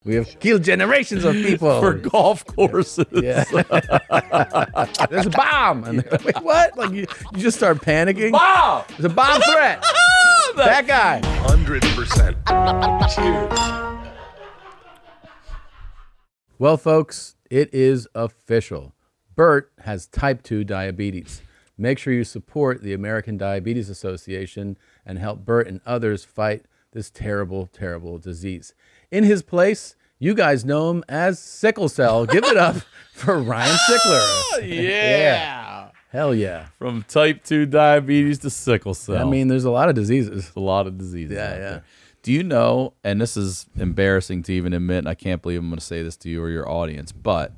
We have killed generations of people. For golf courses. Yeah. There's a bomb. And they're like, wait, what? Like you just start panicking. Wow! There's a bomb threat. That guy. 100%. Cheers. Well, folks, it is official. Bert has type 2 diabetes. Make sure you support the American Diabetes Association and help Bert and others fight this terrible, terrible disease. In his place, you guys know him as Sickle Cell. Give it up for Ryan Sickler. Yeah. Hell yeah. From type 2 diabetes to sickle cell. I mean, there's a lot of diseases. a lot of diseases. Yeah, out yeah. there. Do you know, and this is embarrassing to even admit, and I can't believe I'm going to say this to you or your audience, but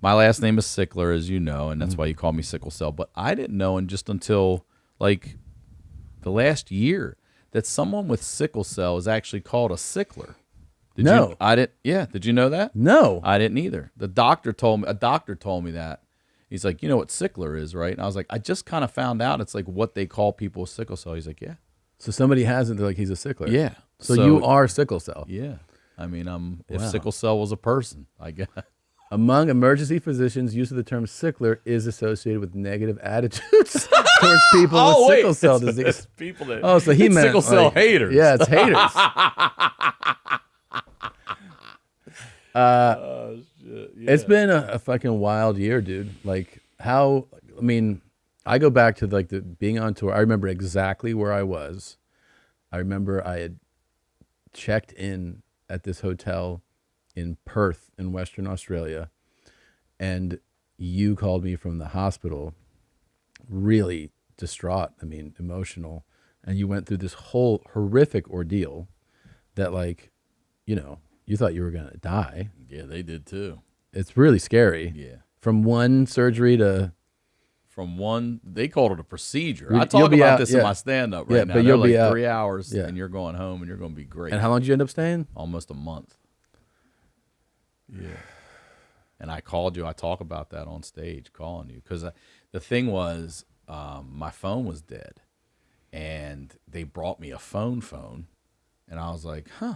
my last name is Sickler, as you know, and that's why you call me Sickle Cell. But I didn't know, and just until like the last year, that someone with sickle cell is actually called a sickler. No. I didn't. Yeah. Did you know that? No. I didn't either. A doctor told me that. He's like, you know what sickler is, right? And I was like, I just kind of found out it's like what they call people with sickle cell. He's like, yeah. So somebody has it, they're like, he's a sickler. Yeah. So you are Sickle Cell. Yeah. I mean, if Wow. sickle cell was a person, I guess. Among emergency physicians, use of the term sickler is associated with negative attitudes towards people with sickle cell disease. People that Oh, so he meant sickle cell like, haters. Yeah, it's haters. Oh, shit. Yeah. It's been a fucking wild year, dude. Like how, I mean, I go back to like the being on tour. I remember exactly where I was. I remember I had checked in at this hotel in Perth in Western Australia, and you called me from the hospital, really distraught. I mean, emotional. And you went through this whole horrific ordeal that, like, you know, you thought you were going to die. Yeah, they did too. It's really scary. Yeah. From one surgery to... From one, they called it a procedure. You'll I talk be about out, this yeah. in my stand-up right Yeah, now. but They're you'll be like out. 3 hours, Yeah. and you're going home, and you're going to be great. And how long did you end up staying? Almost a month. Yeah. And I called you. I talk about that on stage, calling you. Because the thing was, my phone was dead. And they brought me a phone. And I was like, huh.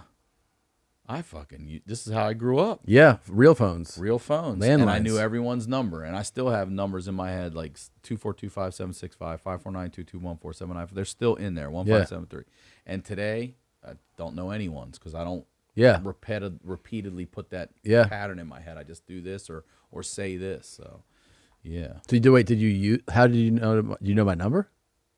This is how I grew up. Yeah, real phones. Real phones. And I Landlines. knew everyone's number. And I still have numbers in my head like 2425765, 549-221-479. They're still in there, 1573. And today, I don't know anyone's because I don't repeatedly put that pattern in my head. I just do this or say this. So, yeah. So how did you know? Do you know my number?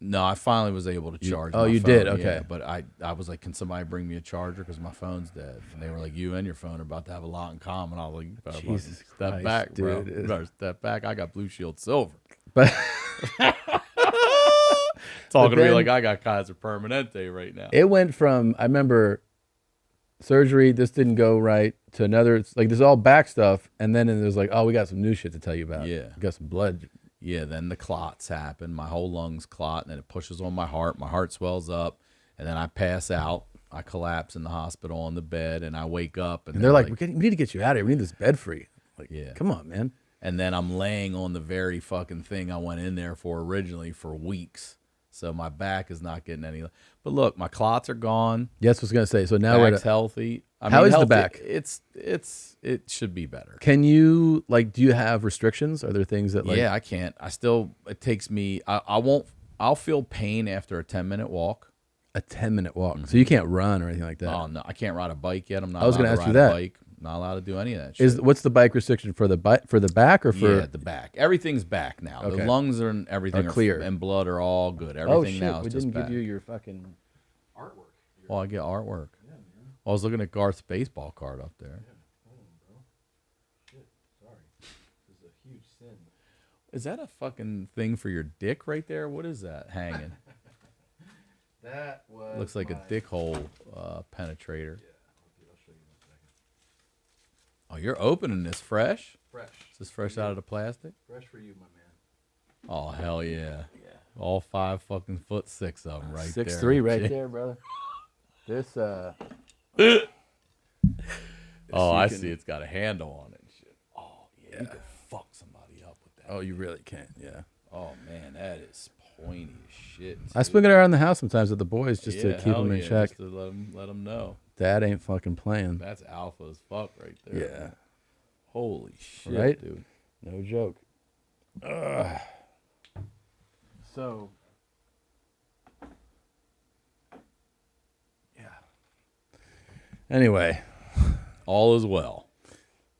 No, I finally was able to charge. Oh, my you phone, did? Okay. Yeah, but I was like, can somebody bring me a charger because my phone's dead? And they were like, you and your phone are about to have a lot in common. I was like, you better fucking Jesus step Christ, back, bro. dude. You better step back. I got Blue Shield Silver. But Talking to me then- like I got Kaiser Permanente right now. it went from, I remember surgery, this didn't go right, to another, it's like, this is all back stuff. And then there's like, oh, we got some new shit to tell you about. Yeah. We got some blood. Yeah, then the clots happen. My whole lungs clot, and then it pushes on my heart. My heart swells up, and then I pass out. I collapse in the hospital on the bed, and I wake up. And they're like, we need to get you out of here. We need this bed free. Like, Yeah. come on, man. And then I'm laying on the very fucking thing I went in there for originally for weeks. So my back is not getting any. But look, my clots are gone. Yes, I was going to say. So now we're Back's healthy. How is the back? It should be better. Can you, like, do you have restrictions? Are there things that, like, Yeah, I can't. It takes me, I'll feel pain after a 10-minute walk. a 10-minute walk? So you can't run or anything like that. Oh, no, I can't ride a bike yet. I'm not I was allowed gonna to ask you ride a that. bike. Not allowed to do any of that shit. What's the bike restriction for the back or for? Yeah, the back. Everything's back now. Okay. The lungs and everything Are clear. and blood are all good. Oh Everything shit! now is We just didn't back. give you your fucking artwork. Well, I get artwork. Yeah, man. I was looking at Garth's baseball card up there. Hold on, bro. Shit, sorry. This is a huge sin. Is that a fucking thing for your dick right there? What is that hanging? That was. Looks like a dick hole penetrator. Yeah, I'll show you in a second. Oh, you're opening this fresh? Fresh. Is this fresh out of the plastic? Fresh for you, my man. Oh, hell yeah. Yeah. All 5 fucking foot 6 of them right there. 6'3" right there, brother. This Oh, you I can- see. It's got a handle on it and shit. Oh, yeah. You could fuck somebody up with that. Oh, you really can. Yeah. Oh, man, that is pointy as shit. I swing it around the house sometimes with the boys just to keep hell them in yeah, check. Just to let them know. Dad ain't fucking playing. That's alpha as fuck right there. Yeah. Holy shit, Right? dude. No joke. So, yeah. Anyway, All is well.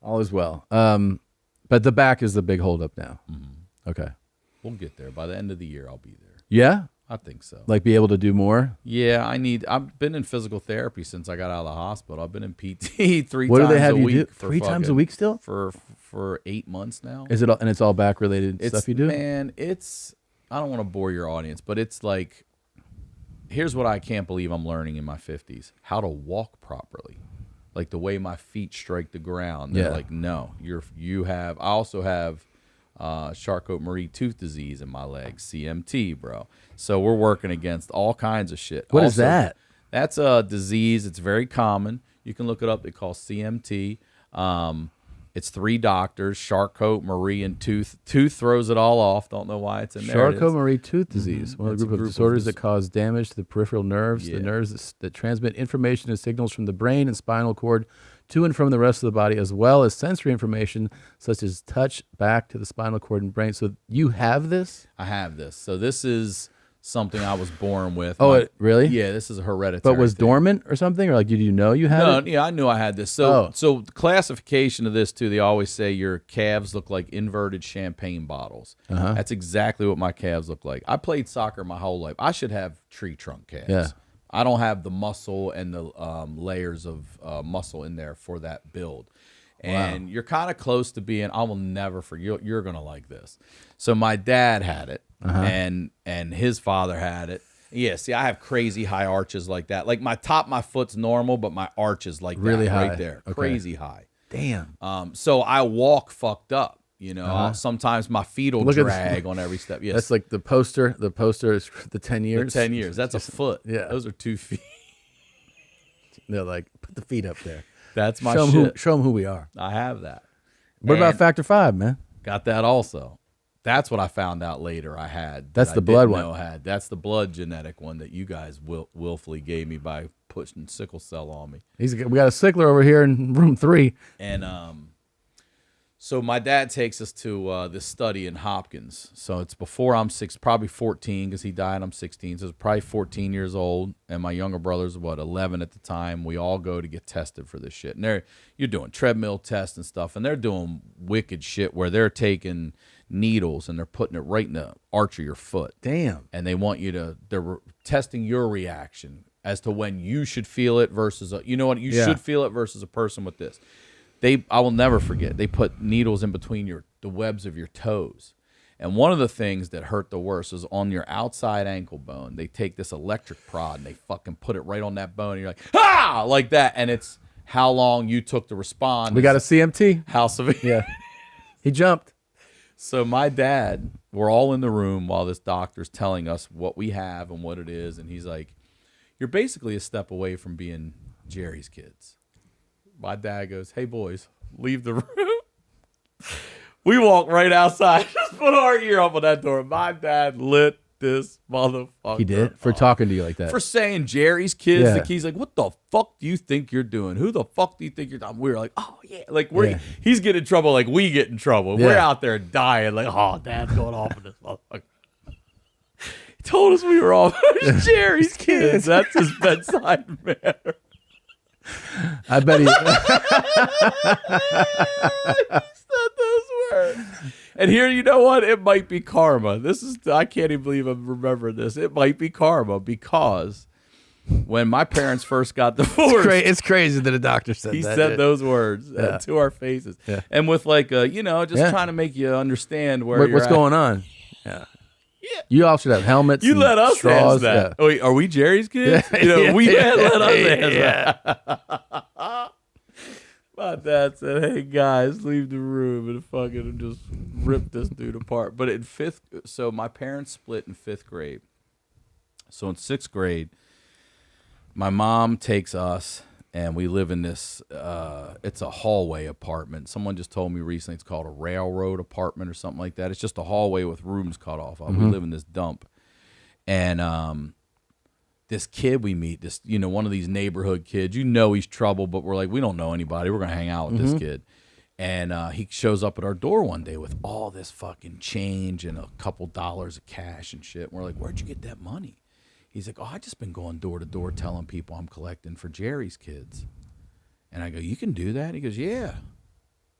all is well. But the back is the big holdup now. Okay. We'll get there. By the end of the year, I'll be there. Yeah? I think so. Like be able to do more? Yeah, I've been in physical therapy since I got out of the hospital. I've been in PT 3 What times do they have a you week. do? for 3 times a fucking- week still? For 8 months now. Is it all, and it's all back related stuff you do? Man, I don't want to bore your audience, but it's like, here's what I can't believe I'm learning in my 50s: how to walk properly, like the way my feet strike the ground. They're Yeah. like, no, I also have Charcot-Marie tooth disease in my legs, CMT, bro. So we're working against all kinds of shit. What is Also, that? That's a disease. It's very common. You can look it up. They call CMT. It's 3 doctors, Charcot-Marie, and Tooth. Tooth throws it all off. Don't know why it's in there. It is. Charcot-Marie tooth disease, one of It's the a group of group of disorders dis- that cause damage to the peripheral nerves, Yeah. the nerves that transmit information and signals from the brain and spinal cord to and from the rest of the body, as well as sensory information such as touch back to the spinal cord and brain. So you have this? I have this. So this is something I was born with. Oh, really? Yeah, this is a hereditary. But was thing. dormant or something? Or like, did you know you had No, it? yeah, I knew I had this. So the classification of this too, they always say your calves look like inverted champagne bottles. That's exactly what my calves look like. I played soccer my whole life. I should have tree trunk calves. Yeah. I don't have the muscle and the layers of muscle in there for that build. And you're kind of close to being, I will never forget, you're going to like this. So my dad had it, and his father had it. Yeah, see, I have crazy high arches like that. Like my foot's normal, but my arch is like Really that high. right there. Okay. Crazy high. Damn. So I walk fucked up. You know, sometimes my feet will Look at drag on every step. Yes. That's like the poster. The poster is the 10 the years. 10 years. That's a foot. Yeah. Those are 2 feet. They're like, put the feet up there. That's my Show shit. them who we are. I have that. What about And factor 5, man? got that also. That's what I found out later I had. That's that the I blood didn't one. know I had. That's the blood genetic one that you guys willfully gave me by pushing sickle cell on me. We got a Sickler over here in room 3. And so my dad takes us to this study in Hopkins. So it's before I'm probably 14 because he died. I'm 16, so it's probably 14 years old. And my younger brother's 11 at the time. We all go to get tested for this shit. And you're doing treadmill tests and stuff, and they're doing wicked shit where they're taking needles and they're putting it right in the arch of your foot. Damn. And they want you to. They're testing your reaction as to when you should feel it versus you should feel it versus a person with this. I will never forget. They put needles in between the webs of your toes. And one of the things that hurt the worst is on your outside ankle bone. They take this electric prod and they fucking put it right on that bone. And you're like, ah, like that. And it's how long you took to respond. We got a CMT. how severe. Yeah. He jumped. So my dad, we're all in the room while this doctor's telling us what we have and what it is. And he's like, you're basically a step away from being Jerry's kids. My dad goes, hey, boys, leave the room. We walk right outside. Just put our ear up on that door. My dad lit this motherfucker. He did? For up. talking to you like that. For saying Jerry's kids. Yeah. The kid's like, what the fuck do you think you're doing? Who the fuck do you think you're doing? We were like, oh, yeah. Like, Yeah. he's getting in trouble like we get in trouble. Yeah. We're out there dying like, oh, dad's going off on this motherfucker. He told us we were all Jerry's kids. That's his bedside manner. I bet he. Said those words. And here, you know what? It might be karma. I can't even believe I'm remembering this. It might be karma because when my parents first got divorced, It's crazy that a doctor said he that. said those words Yeah. to our faces. Yeah. And with just Yeah. trying to make you understand What's you're at. going on? Yeah. Yeah. You all should have helmets. You and let us straws. ask that. Yeah. Oh, wait, are we Jerry's kids? Yeah. We Yeah. let us ask Yeah. that. My dad said, hey, guys, leave the room and fucking just rip this dude apart. But so my parents split in 5th grade. So in 6th grade, my mom takes us and we live in this, it's a hallway apartment. Someone just told me recently it's called a railroad apartment or something like that. It's just a hallway with rooms cut off of. We live in this dump. And this kid we meet, this, one of these neighborhood kids, he's trouble, but we're like, we don't know anybody. We're going to hang out with this kid. And he shows up at our door one day with all this fucking change and a couple dollars of cash and shit. And we're like, where'd you get that money? He's like, I just been going door to door telling people I'm collecting for Jerry's kids. And I go, you can do that? He goes, yeah.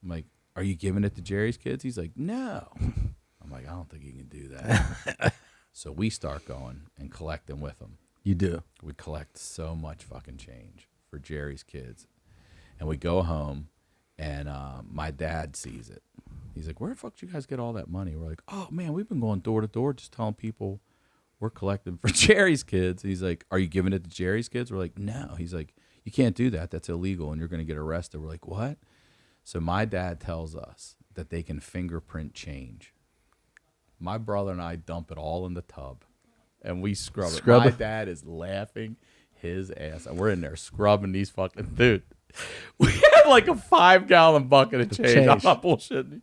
I'm like, are you giving it to Jerry's kids? He's like, no. I'm like, I don't think you can do that. So we start going and collecting with him. You do. We collect so much fucking change for Jerry's kids. And we go home, and my dad sees it. He's like, where the fuck did you guys get all that money? We're like, oh, man, we've been going door to door just telling people we're collecting for Jerry's kids. He's like, are you giving it to Jerry's kids? We're like, no. He's like, you can't do that. That's illegal, and you're going to get arrested. We're like, what? So my dad tells us that they can fingerprint change. My brother and I dump it all in the tub, and we scrub it. My dad is laughing his ass. We're in there scrubbing these fucking dude. We had like a 5-gallon bucket of change. I'm not bullshitting.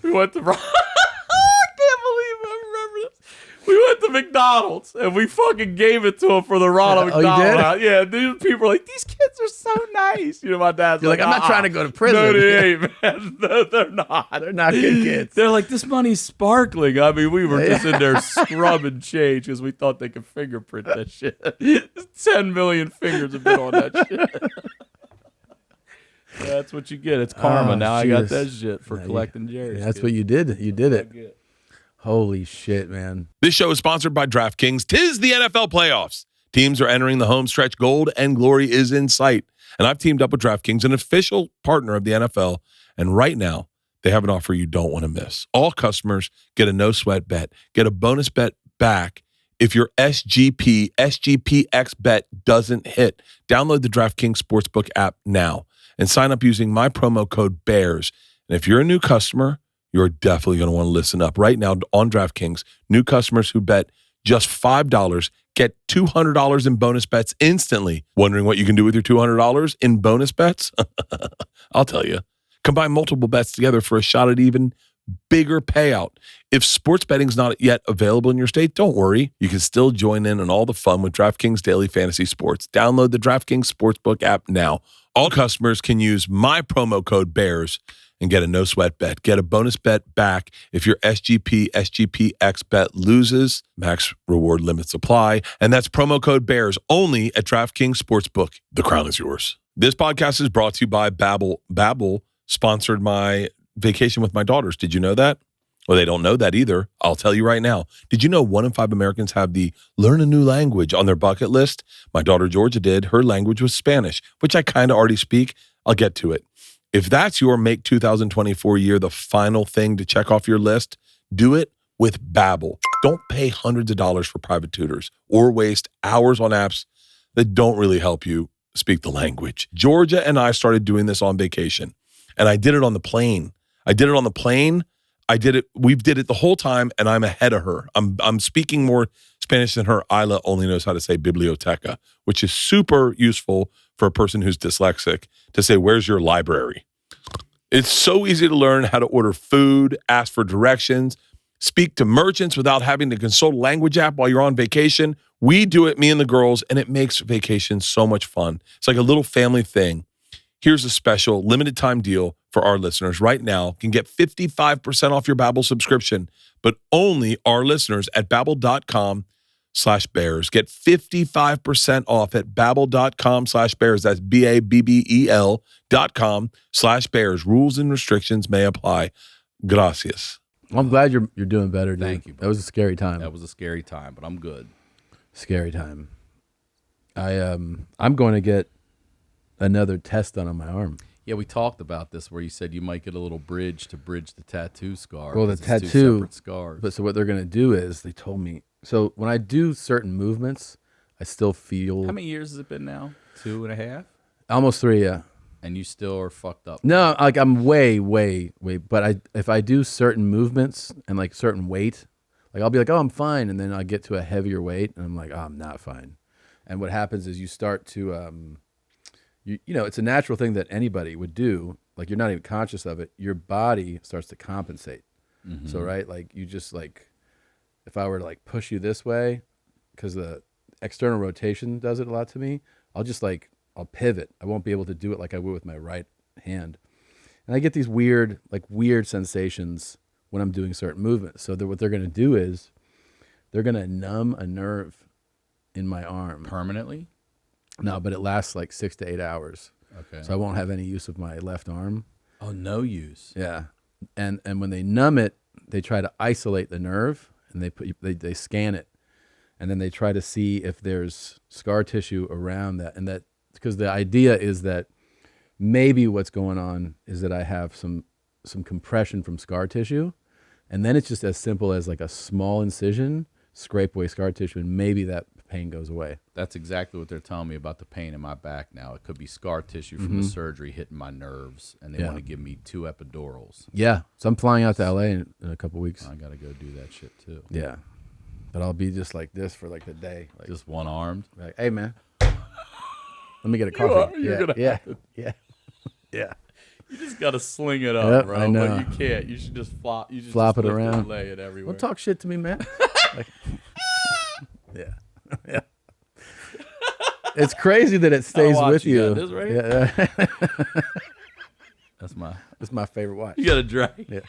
We went to I can't believe I remember this. We went to McDonald's and we fucking gave it to him for the Ronald McDonald. Yeah, these people are like, these kids are so nice. My dad's You're like, I'm not trying to go to prison. No, they ain't, man. No, they're not. They're not good kids. They're like, this money's sparkling. I mean, we were just in there scrubbing change because we thought they could fingerprint that shit. 10 million fingers have been on that shit. That's what you get. It's karma. Now I got that shit for collecting Jerry's. That's what you did. You did it. Holy shit, man. This show is sponsored by DraftKings. 'Tis the NFL playoffs. Teams are entering the home stretch. Gold and glory is in sight. And I've teamed up with DraftKings, an official partner of the NFL. And right now, they have an offer you don't want to miss. All customers get a no-sweat bet. Get a bonus bet back if your SGPX bet doesn't hit. Download the DraftKings Sportsbook app now and sign up using my promo code BEARS. And if you're a new customer, you're definitely going to want to listen up. Right now on DraftKings, new customers who bet just $5 get $200 in bonus bets instantly. Wondering what you can do with your $200 in bonus bets? I'll tell you. Combine multiple bets together for a shot at even bigger payout. If sports betting's not yet available in your state, don't worry. You can still join in on all the fun with DraftKings Daily Fantasy Sports. Download the DraftKings Sportsbook app now. All customers can use my promo code BEARS and get a no-sweat bet. Get a bonus bet back if your SGPX bet loses. Max reward limits apply. And that's promo code BEARS only at DraftKings Sportsbook. The crown is yours. This podcast is brought to you by Babbel. Babbel sponsored my vacation with my daughters. Did you know that? Well, they don't know that either. I'll tell you right now. Did you know 1 in 5 Americans have the learn a new language on their bucket list? My daughter Georgia did. Her language was Spanish, which I kind of already speak. I'll get to it. If that's your make 2024 year the final thing to check off your list, do it with Babbel. Don't pay hundreds of dollars for private tutors or waste hours on apps that don't really help you speak the language. Georgia and I started doing this on vacation, and I did it on the plane. We did it the whole time, and I'm ahead of her. I'm speaking more Spanish than her. Isla only knows how to say biblioteca, which is super useful for a person who's dyslexic to say, where's your library? It's so easy to learn how to order food, ask for directions, speak to merchants without having to consult a language app while you're on vacation. We do it, me and the girls, and it makes vacation so much fun. It's like a little family thing. Here's a special limited time deal for our listeners right now. You can get 55% off your Babbel subscription, but only our listeners at babbel.com/bears. Get 55% off at babbel.com/bears. That's BABBEL.com/bears. Rules and restrictions may apply. Gracias. I'm glad you're doing better, dude. Thank you, bro. That was a scary time. That was a scary time, but I'm good. Scary time. I'm going to get another test done on my arm. Yeah, we talked about this where you said you might get a little bridge to bridge the tattoo scar. Well, the 'cause it's tattoo, two separate scars. But so what they're going to do is, they told me, so when I do certain movements, I still feel. How many years has it been now? 2.5? Almost 3, yeah. And you still are fucked up. No, like I'm way. But if I do certain movements and like certain weight, like I'll be like, oh, I'm fine. And then I get to a heavier weight and I'm like, oh, I'm not fine. And what happens is you start to, you know, it's a natural thing that anybody would do. Like you're not even conscious of it. Your body starts to compensate. Mm-hmm. So, right, like you just like, if I were to like push you this way, because the external rotation does it a lot to me. I'll pivot. I won't be able to do it like I would with my right hand. And I get these weird sensations when I'm doing certain movements. So what they're going to do is they're going to numb a nerve in my arm. Permanently? No, but it lasts like 6 to 8 hours. Okay. So I won't have any use of my left arm. Oh, no use. Yeah. And when they numb it, they try to isolate the nerve and they scan it. And then they try to see if there's scar tissue around that. And that, because the idea is that maybe what's going on is that I have some compression from scar tissue. And then it's just as simple as like a small incision, scrape away scar tissue, and maybe that pain goes away. That's exactly what they're telling me about the pain in my back now. It could be scar tissue from the surgery hitting my nerves, and they want to give me 2 epidurals. Yeah. So I'm flying out to LA in a couple weeks. I got to go do that shit too. Yeah. But I'll be just like this for like the day. Like, Just one-armed? like, hey, man, let me get a coffee. Yeah. You just got to sling it up, Yep, bro. I know. But you can't. You should just flop. You should Flop just it lift around. and lay it everywhere. Don't talk shit to me, man. Like, yeah. It's crazy that it stays watch, with you you. got this right Yeah. That's my favorite watch. You got to drag. Yeah.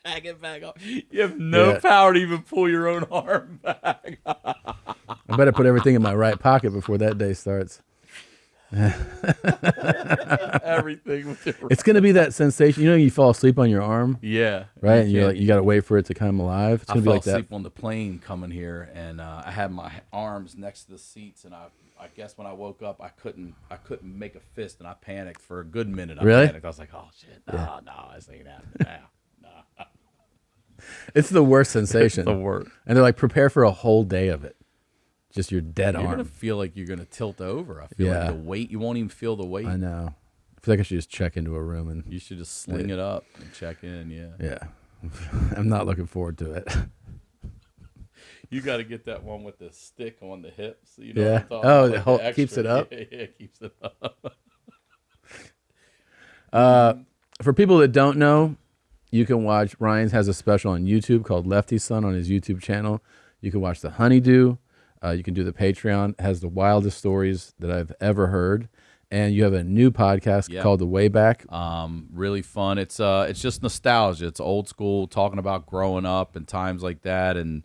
Drag it back up. You have no Yeah. power to even pull your own arm back. I better put everything in my right pocket before that day starts. Everything with your It's gonna be that sensation. You know, you fall asleep on your arm, Yeah. right? And you're can't- like, you gotta wait for it to come alive. It's I gonna be fell like that. asleep on the plane coming here, and I had my arms next to the seats, and I guess when I woke up, I couldn't make a fist, and I panicked for a good minute. I Really? panicked. I was like, oh shit, no, this ain't happening. No. It's the worst sensation. The worst. And they're like, prepare for a whole day of it. Just your dead You're gonna arm. feel like you're gonna tilt over. I feel Yeah. like the weight. You won't even feel the weight. I know. I feel like I should just check into a room and You should just sling it up and check in. Yeah. yeah. I'm not looking forward to it. You got to get that one with the stick on the hips. You know Yeah. what I'm talking Oh, about? the Like whole- extra- keeps it up? Yeah, keeps it up. For people that don't know, you can watch, Ryan has a special on YouTube called Lefty Son on his YouTube channel. You can watch the Honeydew. You can do the Patreon. It has the wildest stories that I've ever heard. And you have a new podcast Yeah. called The Way Back. Really fun. It's just nostalgia. It's old school, talking about growing up and times like that, and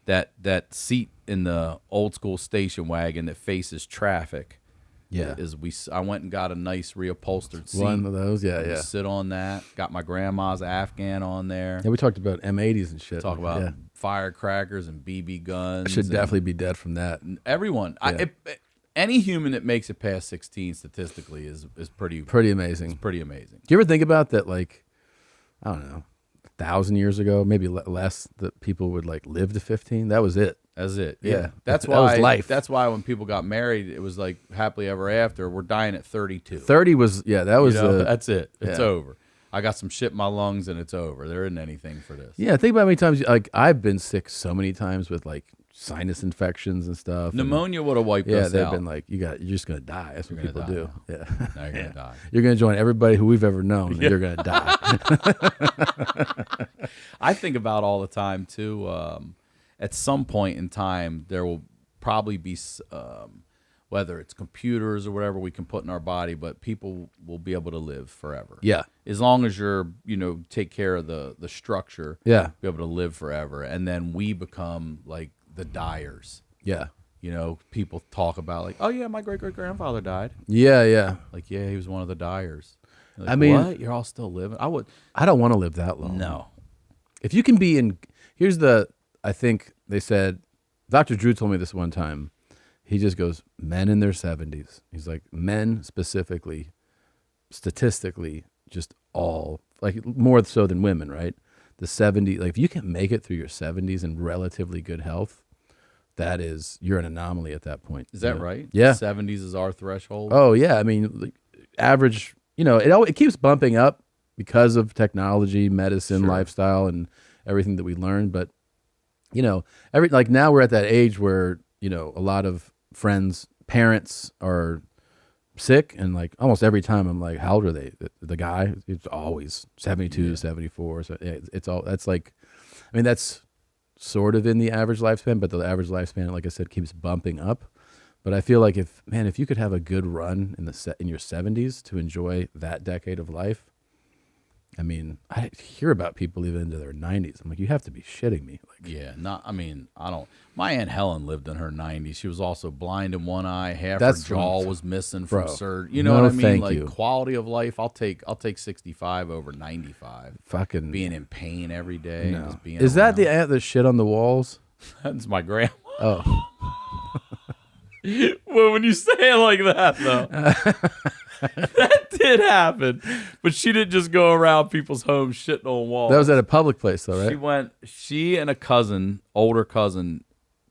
that seat in the old school station wagon that faces traffic. Yeah. I went and got a nice reupholstered seat. One of those. Yeah, We yeah. sit on that. Got my grandma's Afghan on there. Yeah, we talked about M80s and shit. Talk about Yeah. firecrackers and BB guns. I should and definitely be dead from that. everyone. Yeah. Any human that makes it past 16 statistically is pretty Pretty amazing. pretty amazing. Do you ever think about that, like, I don't know, 1,000 years ago, maybe less, that people would like live to 15? That was it. That's it. Yeah. That's That why was life. That's why when people got married, it was like happily ever after. We're dying at 32. 30 was, yeah, that was, You know, that's it. It's yeah. over. I got some shit in my lungs and it's over. There isn't anything for this. yeah, think about how many times, like, I've been sick so many times with like sinus infections and stuff. and- Pneumonia would have wiped yeah, us they've out. been like, you're just going to die. That's what You're people gonna do. die Yeah. Now you're gonna die. You're going to join everybody who we've ever known, and you're going to die. I think about all the time too. At some point in time, there will probably be, whether it's computers or whatever we can put in our body, but people will be able to live forever. Yeah. As long as you're, take care of the structure. Yeah. Be able to live forever, and then we become like the dyers. Yeah. People talk about like, oh yeah, my great grandfather died. Yeah. Yeah. Like, yeah, he was one of the dyers. Like, I mean- what? You're all still living? I would. I don't want to live that long. No. If you can be in, I think they said, Dr. Drew told me this one time. He just goes, men in their 70s. He's like, men specifically, statistically, just all, like more so than women, right? The 70s, like if you can make it through your 70s in relatively good health, you're an anomaly at that point. Is that you know? right? Yeah. 70s is our threshold. Oh yeah. I mean, like, average, it keeps bumping up because of technology, medicine, Sure. lifestyle, and everything that we learned. But, now we're at that age where, a lot of friends, parents are sick, and like almost every time I'm like, how old are they? The guy, it's always 72, 74. So yeah, that's like, I mean, that's sort of in the average lifespan, but the average lifespan, like I said, keeps bumping up. But I feel like if you could have a good run in your 70s to enjoy that decade of life, I mean, I hear about people even into their 90s. I'm like, you have to be shitting me. Like, Yeah, I don't. My Aunt Helen lived in her 90s. She was also blind in one eye. Half That's her jaw what was missing from Bro, surgery. You know no what I mean? thank Like you. quality of life, I'll take 65 over 95. fucking Being in pain every day. And no. just being Is that the around. aunt that shit on the walls? That's my grandma. Oh, Well, when you say it like that, though, that did happen. But she didn't just go around people's homes shitting on walls. that was at a public place though, right? She and a cousin, older cousin,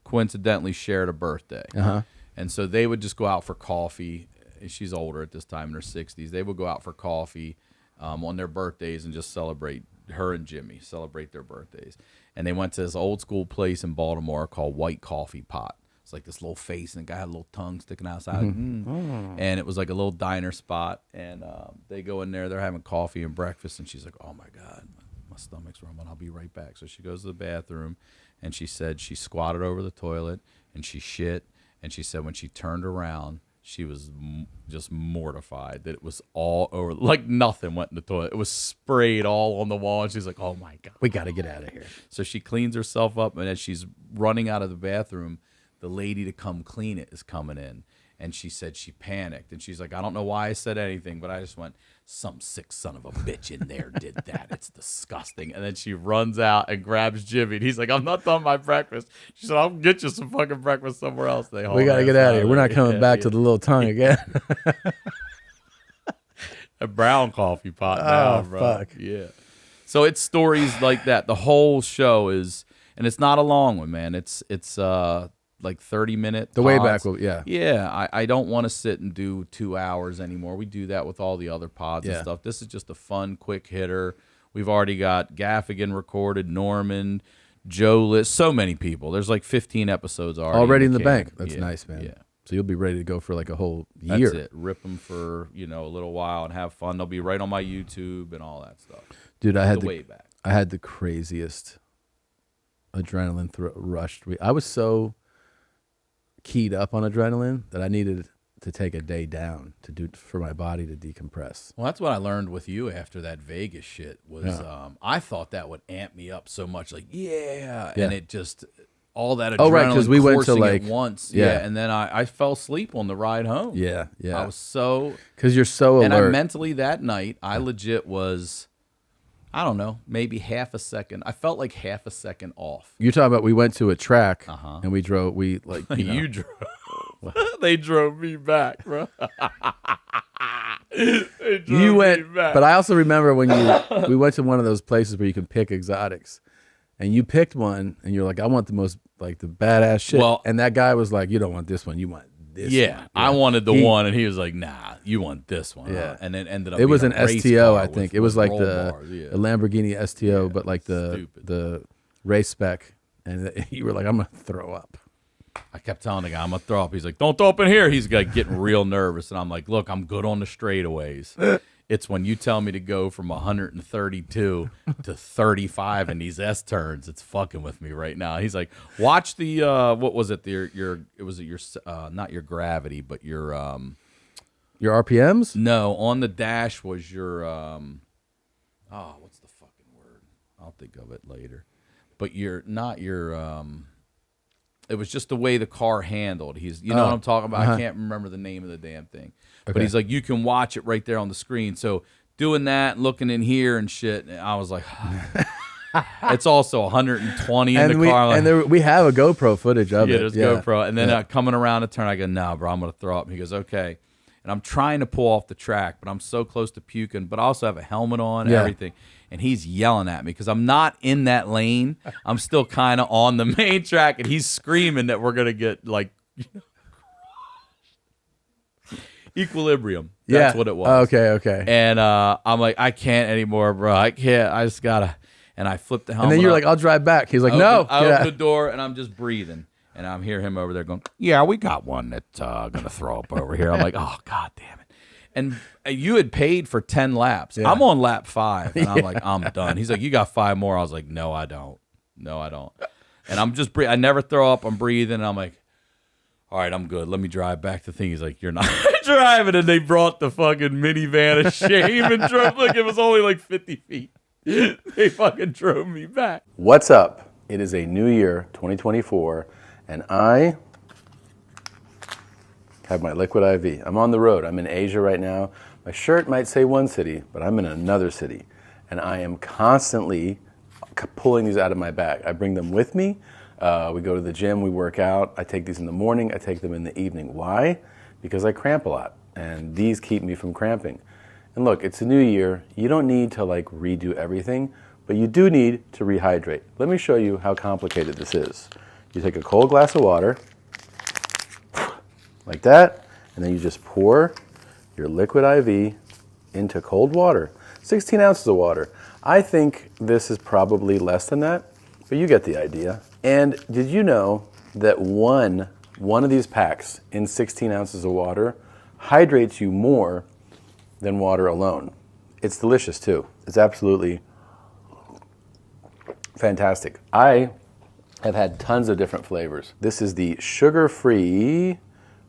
coincidentally shared a birthday. Uh-huh. And so they would just go out for coffee. She's older at this time, in her 60s. They would go out for coffee on their birthdays and just celebrate, her and Jimmy, celebrate their birthdays. And they went to this old school place in Baltimore called White Coffee Pot. It's like this little face, and the guy had a little tongue sticking outside. And it was like a little diner spot. And they go in there, they're having coffee and breakfast. And she's like, oh, my God, my stomach's rumbling. I'll be right back. So she goes to the bathroom, and she said she squatted over the toilet, and she shit. And she said when she turned around, she was just mortified that it was all over. Like nothing went in the toilet. It was sprayed all on the wall. And she's like, oh, my God. We got to get out of here. So she cleans herself up. And as she's running out of the bathroom, the lady to come clean it is coming in. And she said she panicked. And she's like, I don't know why I said anything, but I just went, some sick son of a bitch in there did that. It's disgusting. And then she runs out and grabs Jimmy. And he's like, I'm not done my breakfast. She said, I'll get you some fucking breakfast somewhere else. We got to get out of here. We're not coming back to the little tongue again. A brown coffee pot now, bro. Fuck. Yeah. So it's stories like that. The whole show is, and it's not a long one, man. It's like 30-minute. The way back, yeah. Yeah, I don't want to sit and do 2 hours anymore. We do that with all the other pods and Yeah. stuff. This is just a fun, quick hitter. We've already got Gaffigan recorded, Norman, Joe List, so many people. There's like 15 episodes Already in the can. bank. That's Yeah, nice, man. Yeah. So you'll be ready to go for like a whole year. That's it. Rip them for, a little while and have fun. They'll be right on my YouTube and all that stuff. Dude, I had way back. I had the craziest adrenaline rush. I was so keyed up on adrenaline that I needed to take a day down for my body to decompress. Well, that's what I learned with you after that Vegas shit was I thought that would amp me up so much, like, and it just all that adrenaline. Oh, right, because we went to like at once. Yeah. And then I fell asleep on the ride home. Yeah. I was so, because you're so alert. and I mentally that night, I legit was, I don't know, maybe half a second. I felt like half a second off. You're talking about we went to a track and we drove. We like You drove. They drove me back, bro. You went, but I also remember when we went to one of those places where you can pick exotics, and you picked one, and you're like, I want the most like the badass shit. Well, and that guy was like, you don't want this one, you want this. Yeah, one. I wanted the one, and he was like, "Nah, you want this one." Yeah. And then ended up. It was an being a race STO, car I think. with- It was with like roll the bars, yeah. Lamborghini STO, but like stupid. the race spec, and you were like, I'm gonna throw up. I kept telling the guy, "I'm gonna throw up." He's like, "Don't throw up in here." He's like getting real nervous, and I'm like, "Look, I'm good on the straightaways. It's when you tell me to go from 132 to 35 in these S turns, it's fucking with me right now." He's like, "Watch the what was it? Your not your gravity, but your Your RPMs? no, on the dash was your what's the fucking word? I'll think of it later. But it was just the way the car handled. You know what I'm talking about? I can't remember the name of the damn thing. But Okay. he's like, you can watch it right there on the screen. So doing that, looking in here and shit, and I was like, it's also 120 in the car. We have a GoPro footage of it. There's GoPro. And then coming around the turn, I go, no, bro, I'm going to throw up. And he goes, okay. And I'm trying to pull off the track, but I'm so close to puking, but I also have a helmet on and everything. And he's yelling at me because I'm not in that lane. I'm still kind of on the main track, and he's screaming that we're going to get, like, equilibrium. That's what it was. Okay. And I'm like, I can't anymore, bro. I can't. I just got to. And I flipped the helmet And then you're up. like, I'll drive back. He's like, I no. open the door, and I'm just breathing. And I'm hear him over there going, yeah, we got one that's going to throw up over here. I'm like, oh, God damn it. And you had paid for 10 laps. Yeah. I'm on lap 5, and I'm like, I'm done. He's like, you got 5 more. I was like, no, I don't. And I'm just breathing. I never throw up. I'm breathing, and I'm like, all right, I'm good. Let me drive back to the thing. He's like, you're not driving. And they brought the fucking minivan of shame and drove. Like, it was only like 50 feet. They fucking drove me back. What's up? It is a new year, 2024, and I have my liquid IV. I'm on the road. I'm in Asia right now. My shirt might say one city, but I'm in another city. And I am constantly pulling these out of my bag. I bring them with me. We go to the gym, we work out. I take these in the morning, I take them in the evening. Why? Because I cramp a lot, and these keep me from cramping. And look, it's a new year. You don't need to like redo everything, but you do need to rehydrate. Let me show you how complicated this is. You take a cold glass of water, like that, and then you just pour your liquid IV into cold water. 16 ounces of water. I think this is probably less than that, but you get the idea. And did you know that one of these packs in 16 ounces of water hydrates you more than water alone? It's delicious too. It's absolutely fantastic. I have had tons of different flavors. This is the sugar-free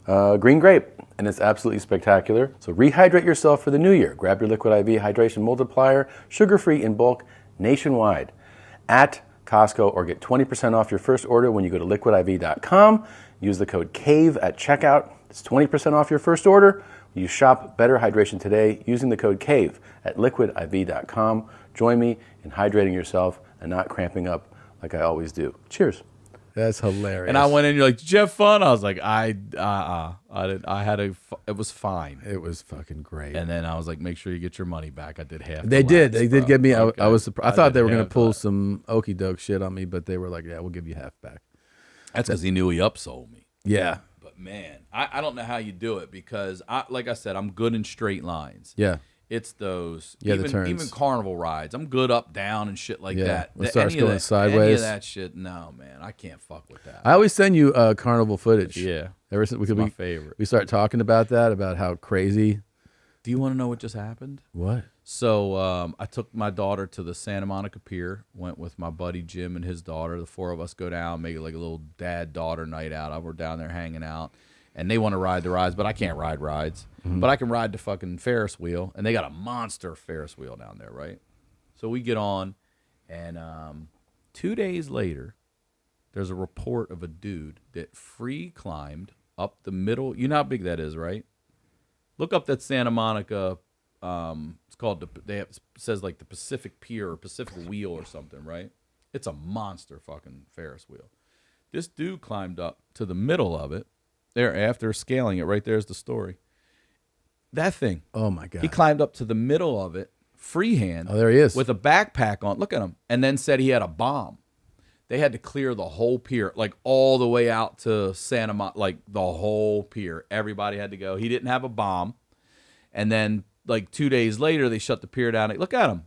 green grape, and it's absolutely spectacular. So rehydrate yourself for the new year. Grab your Liquid IV Hydration Multiplier, sugar-free in bulk, nationwide, at Costco, or get 20% off your first order when you go to liquidiv.com. Use the code CAVE at checkout. It's 20% off your first order. You shop better hydration today using the code CAVE at liquidiv.com. Join me in hydrating yourself and not cramping up like I always do. Cheers. That's hilarious. And I went in, you're like, did you have fun? I was like, I had it was fine. It was fucking great. And then I was like, make sure you get your money back. I did half. They did. They did get me. I was surprised. I thought they were going to pull that. some okey doke shit on me, but they were like, yeah, we'll give you half back. That's because he knew he upsold me. Yeah. But man, I don't know how you do it because like I said, I'm good in straight lines. Yeah. It's those Yeah, even, the turns. even carnival rides. I'm good up, down, and shit like that. When it starts Any of going that- sideways. Any of that shit, no, man. I can't fuck with that. I always send you carnival footage. Yeah. Ever since It's my favorite. we start talking about that, about how crazy. Do you want to know what just happened? What? So I took my daughter to the Santa Monica Pier, went with my buddy Jim and his daughter. The four of us go down, make it like a little dad-daughter night out. We're down there hanging out. And they want to ride the rides, but I can't ride rides. Mm-hmm. But I can ride the fucking Ferris wheel. And they got a monster Ferris wheel down there, right? So we get on, and 2 days later, there's a report of a dude that free climbed up the middle. You know how big that is, right? Look up that Santa Monica. It's called it says like the Pacific Pier or Pacific Wheel or something, right? It's a monster fucking Ferris wheel. This dude climbed up to the middle of it. There, after scaling it, right there's the story. That thing. Oh my god. He climbed up to the middle of it, freehand. Oh, there he is. With a backpack on. Look at him. And then said he had a bomb. They had to clear the whole pier, like all the way out to Santa Monica, like the whole pier. Everybody had to go. He didn't have a bomb. And then, like 2 days later, they shut the pier down. Look at him.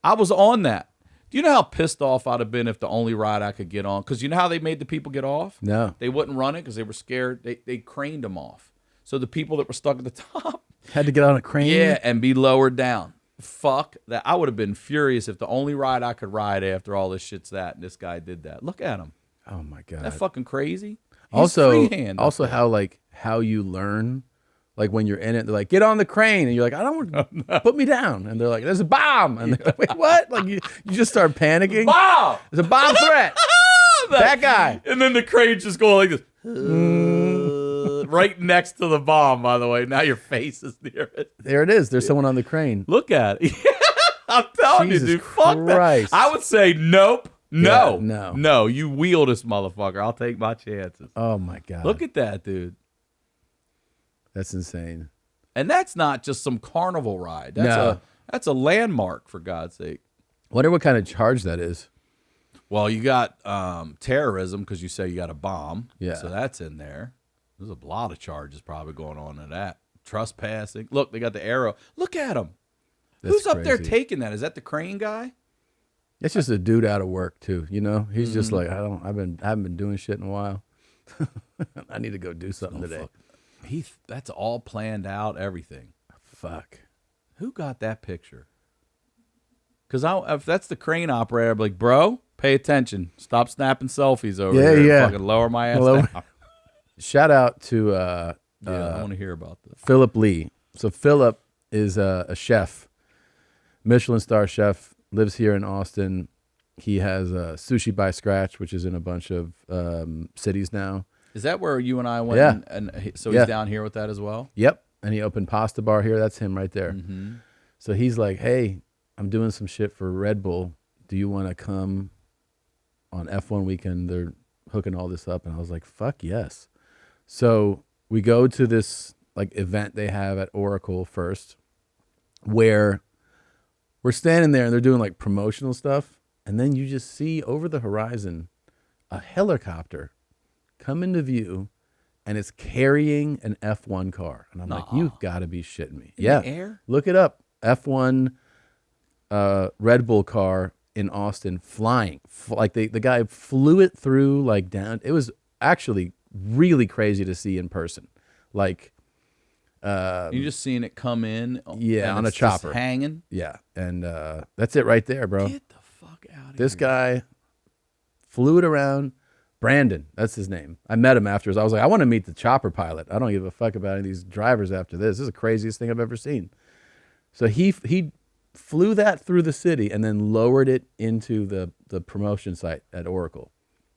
I was on that. Do you know how pissed off I'd have been if the only ride I could get on? Because you know how they made the people get off? No. They wouldn't run it because they were scared. They craned them off. So the people that were stuck at the top, Had to get on a crane. yeah, and be lowered down. Fuck that. I would have been furious if the only ride I could ride after all this shit's that, and this guy did that. Look at him. Oh my god. Isn't that fucking crazy? He's Also, freehand up also there. how you learn, like when you're in it, they're like, get on the crane, and you're like, I don't want to put me down, and they're like, there's a bomb, and they're like, wait, what? Like you just start panicking. Wow. There's a bomb threat. That guy. And then the crane's just going like this. Right next to the bomb, by the way. Now your face is near it. There it is. There's someone on the crane. Look at it. I'm telling Jesus you, dude. Fuck Christ. that. I would say nope. No. Yeah, no. No. You wheel this motherfucker. I'll take my chances. Oh my god. Look at that, dude. That's insane. And that's not just some carnival ride. That's a landmark, for God's sake. Wonder what kind of charge that is. Well, you got terrorism because you say you got a bomb. Yeah. So that's in there. There's a lot of charges probably going on in that. Trespassing. Look, they got the arrow. Look at him. That's Who's up there crazy. taking that? Is that the crane guy? It's just a dude out of work too. You know, he's Mm-hmm. just like, I haven't been doing shit in a while. I need to go do something today. That's all planned out, everything. Fuck. Who got that picture? Because if that's the crane operator, I'd be like, bro, pay attention. Stop snapping selfies over Yeah, here. yeah. Fucking lower my ass Lower- down. shout out to I want to hear about this. Philip Lee. So Philip is a chef, Michelin star chef, lives here in Austin. He has Sushi by Scratch, which is in a bunch of cities now. Is that where you and I went? Yeah. So he's down here with that as well? Yep. And he opened Pasta Bar here. That's him right there. Mm-hmm. So he's like, hey, I'm doing some shit for Red Bull. Do you want to come on F1 weekend? They're hooking all this up. And I was like, fuck yes. So we go to this like event they have at Oracle first, where we're standing there and they're doing like promotional stuff. And then you just see over the horizon a helicopter come into view, and it's carrying an F1 car. And I'm like, you've got to be shitting me. In the air? Look it up. F1 Red Bull car in Austin flying. Like the guy flew it through like down. It was actually really crazy to see in person. Like you're just seeing it come in. Yeah, on a just chopper. hanging. Yeah, and that's it right there, bro. Get the fuck out of here. This guy flew it around. Brandon, that's his name. I met him afterwards. I was like, I want to meet the chopper pilot. I don't give a fuck about any of these drivers after this. This is the craziest thing I've ever seen. So he flew that through the city and then lowered it into the promotion site at Oracle.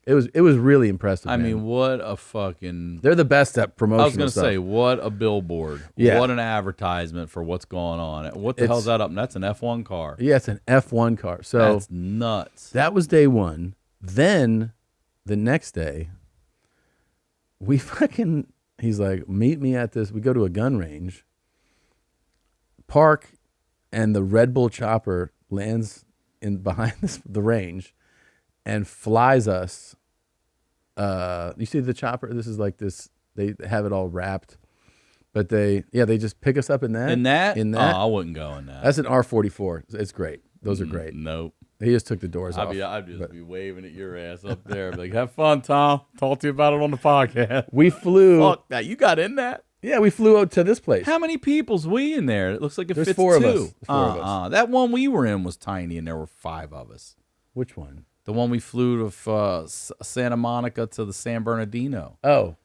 It was really impressive. I man. mean, what a fucking... They're the best at promotional I was going to stuff. say, what a billboard. Yeah. What an advertisement for what's going on. What the hell's that up? And that's an F1 car. Yeah, it's an F1 car. So that's nuts. That was day one. Then the next day, he's like, meet me at this. We go to a gun range, park, and the Red Bull chopper lands in behind the range and flies us. You see the chopper? This is like this. They have it all wrapped, but they just pick us up in that. In that? In that? Oh, I wouldn't go in that. That's an R44. It's great. Those are great. Nope. He just took the doors off. I'd just be waving at your ass up there. Be like, have fun, Tom. Talk to you about it on the podcast. We flew. Fuck that. You got in that? Yeah, we flew out to this place. How many people's we in there? It looks like it There's fits four two. of us. Four of us. That one we were in was tiny, and there were 5 of us. Which one? The one we flew to Santa Monica to the San Bernardino. Oh,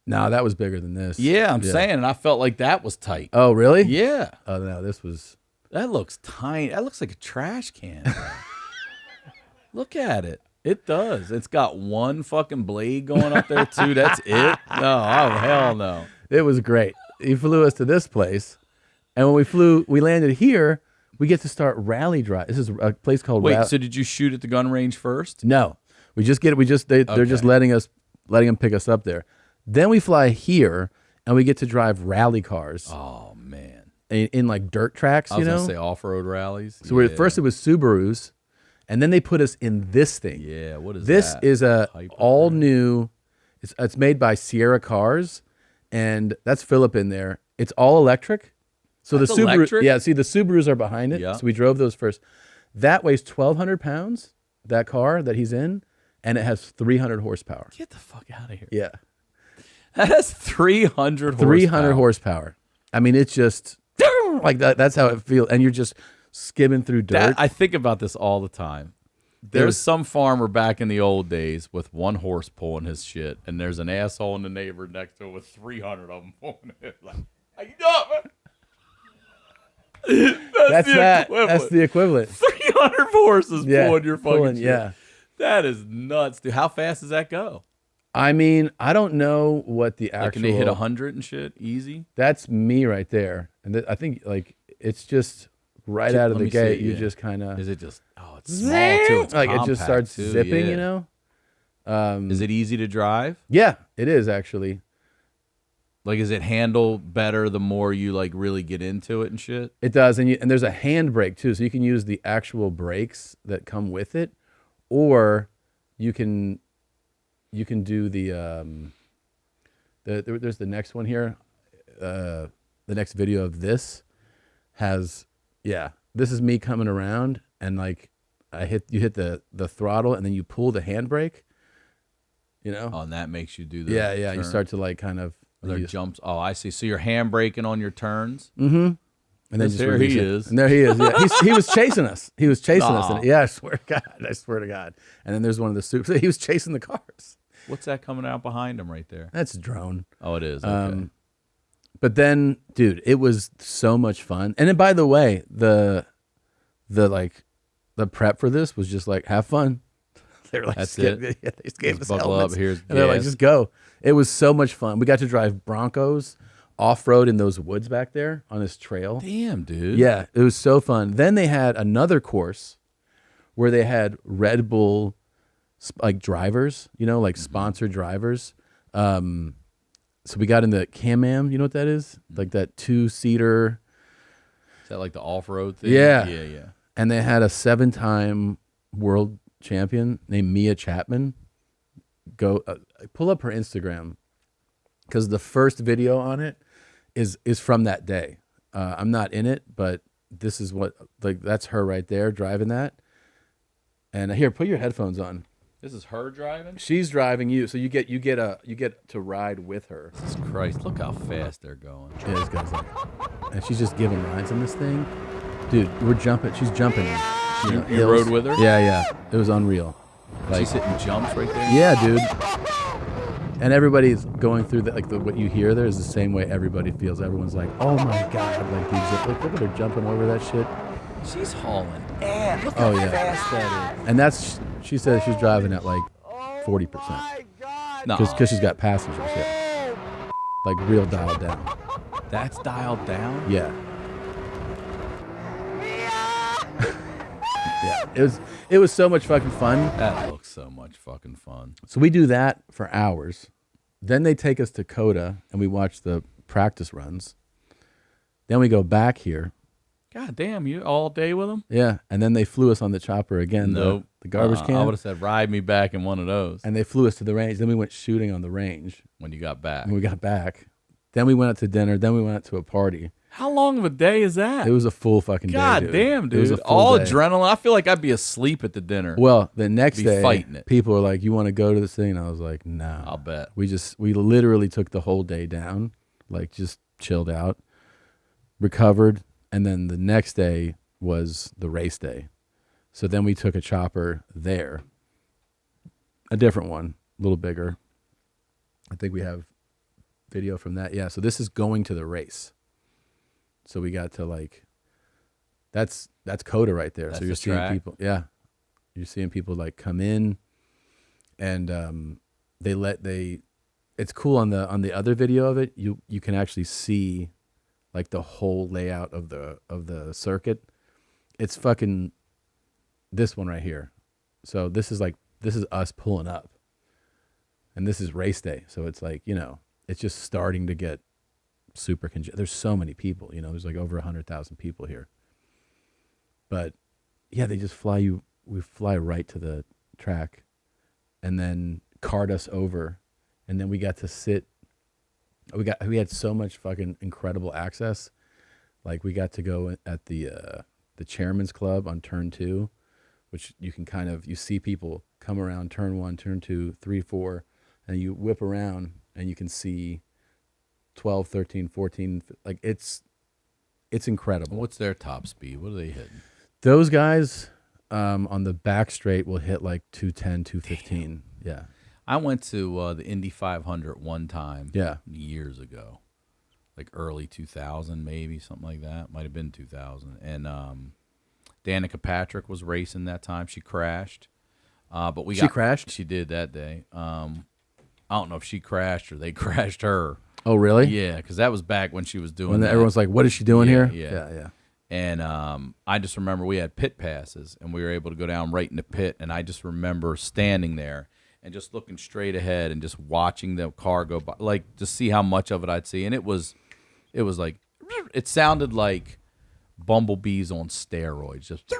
no, that was bigger than this. Yeah, I'm saying, and I felt like that was tight. Oh, really? Yeah. Oh, no, this was. That looks tiny. That looks like a trash can. Look at it. It does. It's got one fucking blade going up there, too. That's it? No, oh, hell no. It was great. He flew us to this place, and when we landed here, we get to start rally drive. This is a place called. Wait, so did you shoot at the gun range first? No, they're just letting them pick us up there. Then we fly here, and we get to drive rally cars. Oh man, in like dirt tracks. I was gonna say off-road rallies. So first it was Subarus, and then they put us in this thing. Yeah, what is this? That? This is a all new. It's made by Sierra Cars, and that's Philip in there. It's all electric. So That's the Subaru, electric? yeah. See, the Subarus are behind it. Yeah. So we drove those first. That weighs 1,200 pounds. That car that he's in, and it has 300 horsepower. Get the fuck out of here. Yeah, that has 300 horsepower. 300 horsepower. I mean, it's just like that. That's how it feels, and you're just skimming through dirt. I think about this all the time. There's some farmer back in the old days with 1 horse pulling his shit, and there's an asshole in the neighbor next to him with 300 of them pulling it. Like, how you doing, man? That's the equivalent. 300 horses pulling your fucking shit. Yeah. That is nuts, dude. How fast does that go? I mean, I don't know what the actual. Like, can they hit 100 and shit easy? That's me right there, and I think like it's just right out of the gate. You just kind of. Is it just? Oh, it's small too. It's like it just starts too, zipping. yeah. You know. Is it easy to drive? Yeah, it is actually. Like, is it handle better the more you like really get into it and shit? It does, and there's a hand brake too, so you can use the actual brakes that come with it, or you can do the there's the next one here. The next video of this has this is me coming around, and like you hit the throttle, and then you pull the handbrake. You know, Oh, and that makes you do the you turn. start to like kind of. There jumps. Oh, I see. So you're handbraking on your turns. Mm-hmm. And then There he is. And there he is. Yeah. He was chasing us. He was chasing us. Aw. And, yeah, I swear to God. And then there's one of the soups. He was chasing the cars. What's that coming out behind him right there? That's a drone. Oh, it is. Okay. But then, dude, it was so much fun. And then, by the way, the prep for this was just like, have fun. They were like, That's it. it? Yeah, they just gave Just us buckle helmets. up, here's And they're like, gas. just go. It was so much fun. We got to drive Broncos off-road in those woods back there on this trail. Damn, dude. Yeah, it was so fun. Then they had another course where they had Red Bull like drivers, like sponsored drivers. So we got in the Can-Am, you know what that is? Like that 2-seater. Is that like the off-road thing? Yeah. Yeah. And they had a 7-time world champion named Mia Chapman. Go pull up her Instagram because the first video on it is from that day. I'm not in it, but this is that's her right there driving that. And here, put your headphones on. This is her driving? She's driving you, so you get to ride with her. Jesus Christ, look how fast they're going. Yeah, this guy's like, and she's just giving rides on this thing, dude. We're jumping. She's jumping. You rode with her? Yeah. It was unreal. She's hitting jumps right there? Yeah, dude. And everybody's going through that. Like what you hear there is the same way everybody feels. Everyone's like, "Oh my god!" Like these, look at her jumping over that shit. She's hauling ass. Look how fast that is. And she said she's driving at like 40%. No, Because she's got passengers, yeah. Like real dialed down. that's dialed down? Yeah. Yeah. It was so much fucking fun. That looks so much fucking fun. So we do that for hours. Then they take us to Coda and we watch the practice runs. Then we go back here. God damn, you all day with them? Yeah. And then they flew us on the chopper again. Nope. The garbage can. I would have said, ride me back in one of those And they flew us to the range. Then we went shooting on the range when you got back. when we got back. Then we went out to dinner. Then we went out to a party. How long of a day is that? It was a full fucking day. God damn, It was dude. a full All day. adrenaline. I feel like I'd be asleep at the dinner. Well, the next Be day, fighting it. people were like, "You want to go to this thing?" And I was like, "No." I'll bet. We literally took the whole day down, like just chilled out, recovered, and then the next day was the race day. So then we took a chopper there, a different one, a little bigger. I think we have video from that. Yeah. So this is going to the race. So we got to that's Coda right there. That's so you're the seeing track? people. Yeah. You're seeing people like come in and it's cool on the other video of it. You can actually see like the whole layout of the circuit. It's fucking this one right here. So this is us pulling up. And this is race day. So it's like, it's just starting to get super congested. There's so many people, there's like over 100,000 people here. But yeah, they just we fly right to the track and then cart us over. And then we got to sit. We had so much fucking incredible access. Like we got to go at the Chairman's Club on turn 2, which you can you see people come around turn 1, turn 2, 3, 4, and you whip around and you can see 12, 13, 14, like it's incredible. What's their top speed? What are they hitting? Those guys on the back straight will hit like 210, 215. Damn. Yeah. I went to the Indy 500 one time. Yeah. Years ago, like early 2000, maybe something like that. Might have been 2000. And Danica Patrick was racing that time. She crashed, but She crashed? She did that day. I don't know if she crashed or they crashed her. Oh, really? Yeah, because that was back when she was doing. When that. everyone's like, "What is she doing here?" Yeah. And I just remember we had pit passes, and we were able to go down right in the pit. And I just remember standing there and just looking straight ahead and just watching the car go by, like to see how much of it I'd see. And it was like, it sounded like bumblebees on steroids, just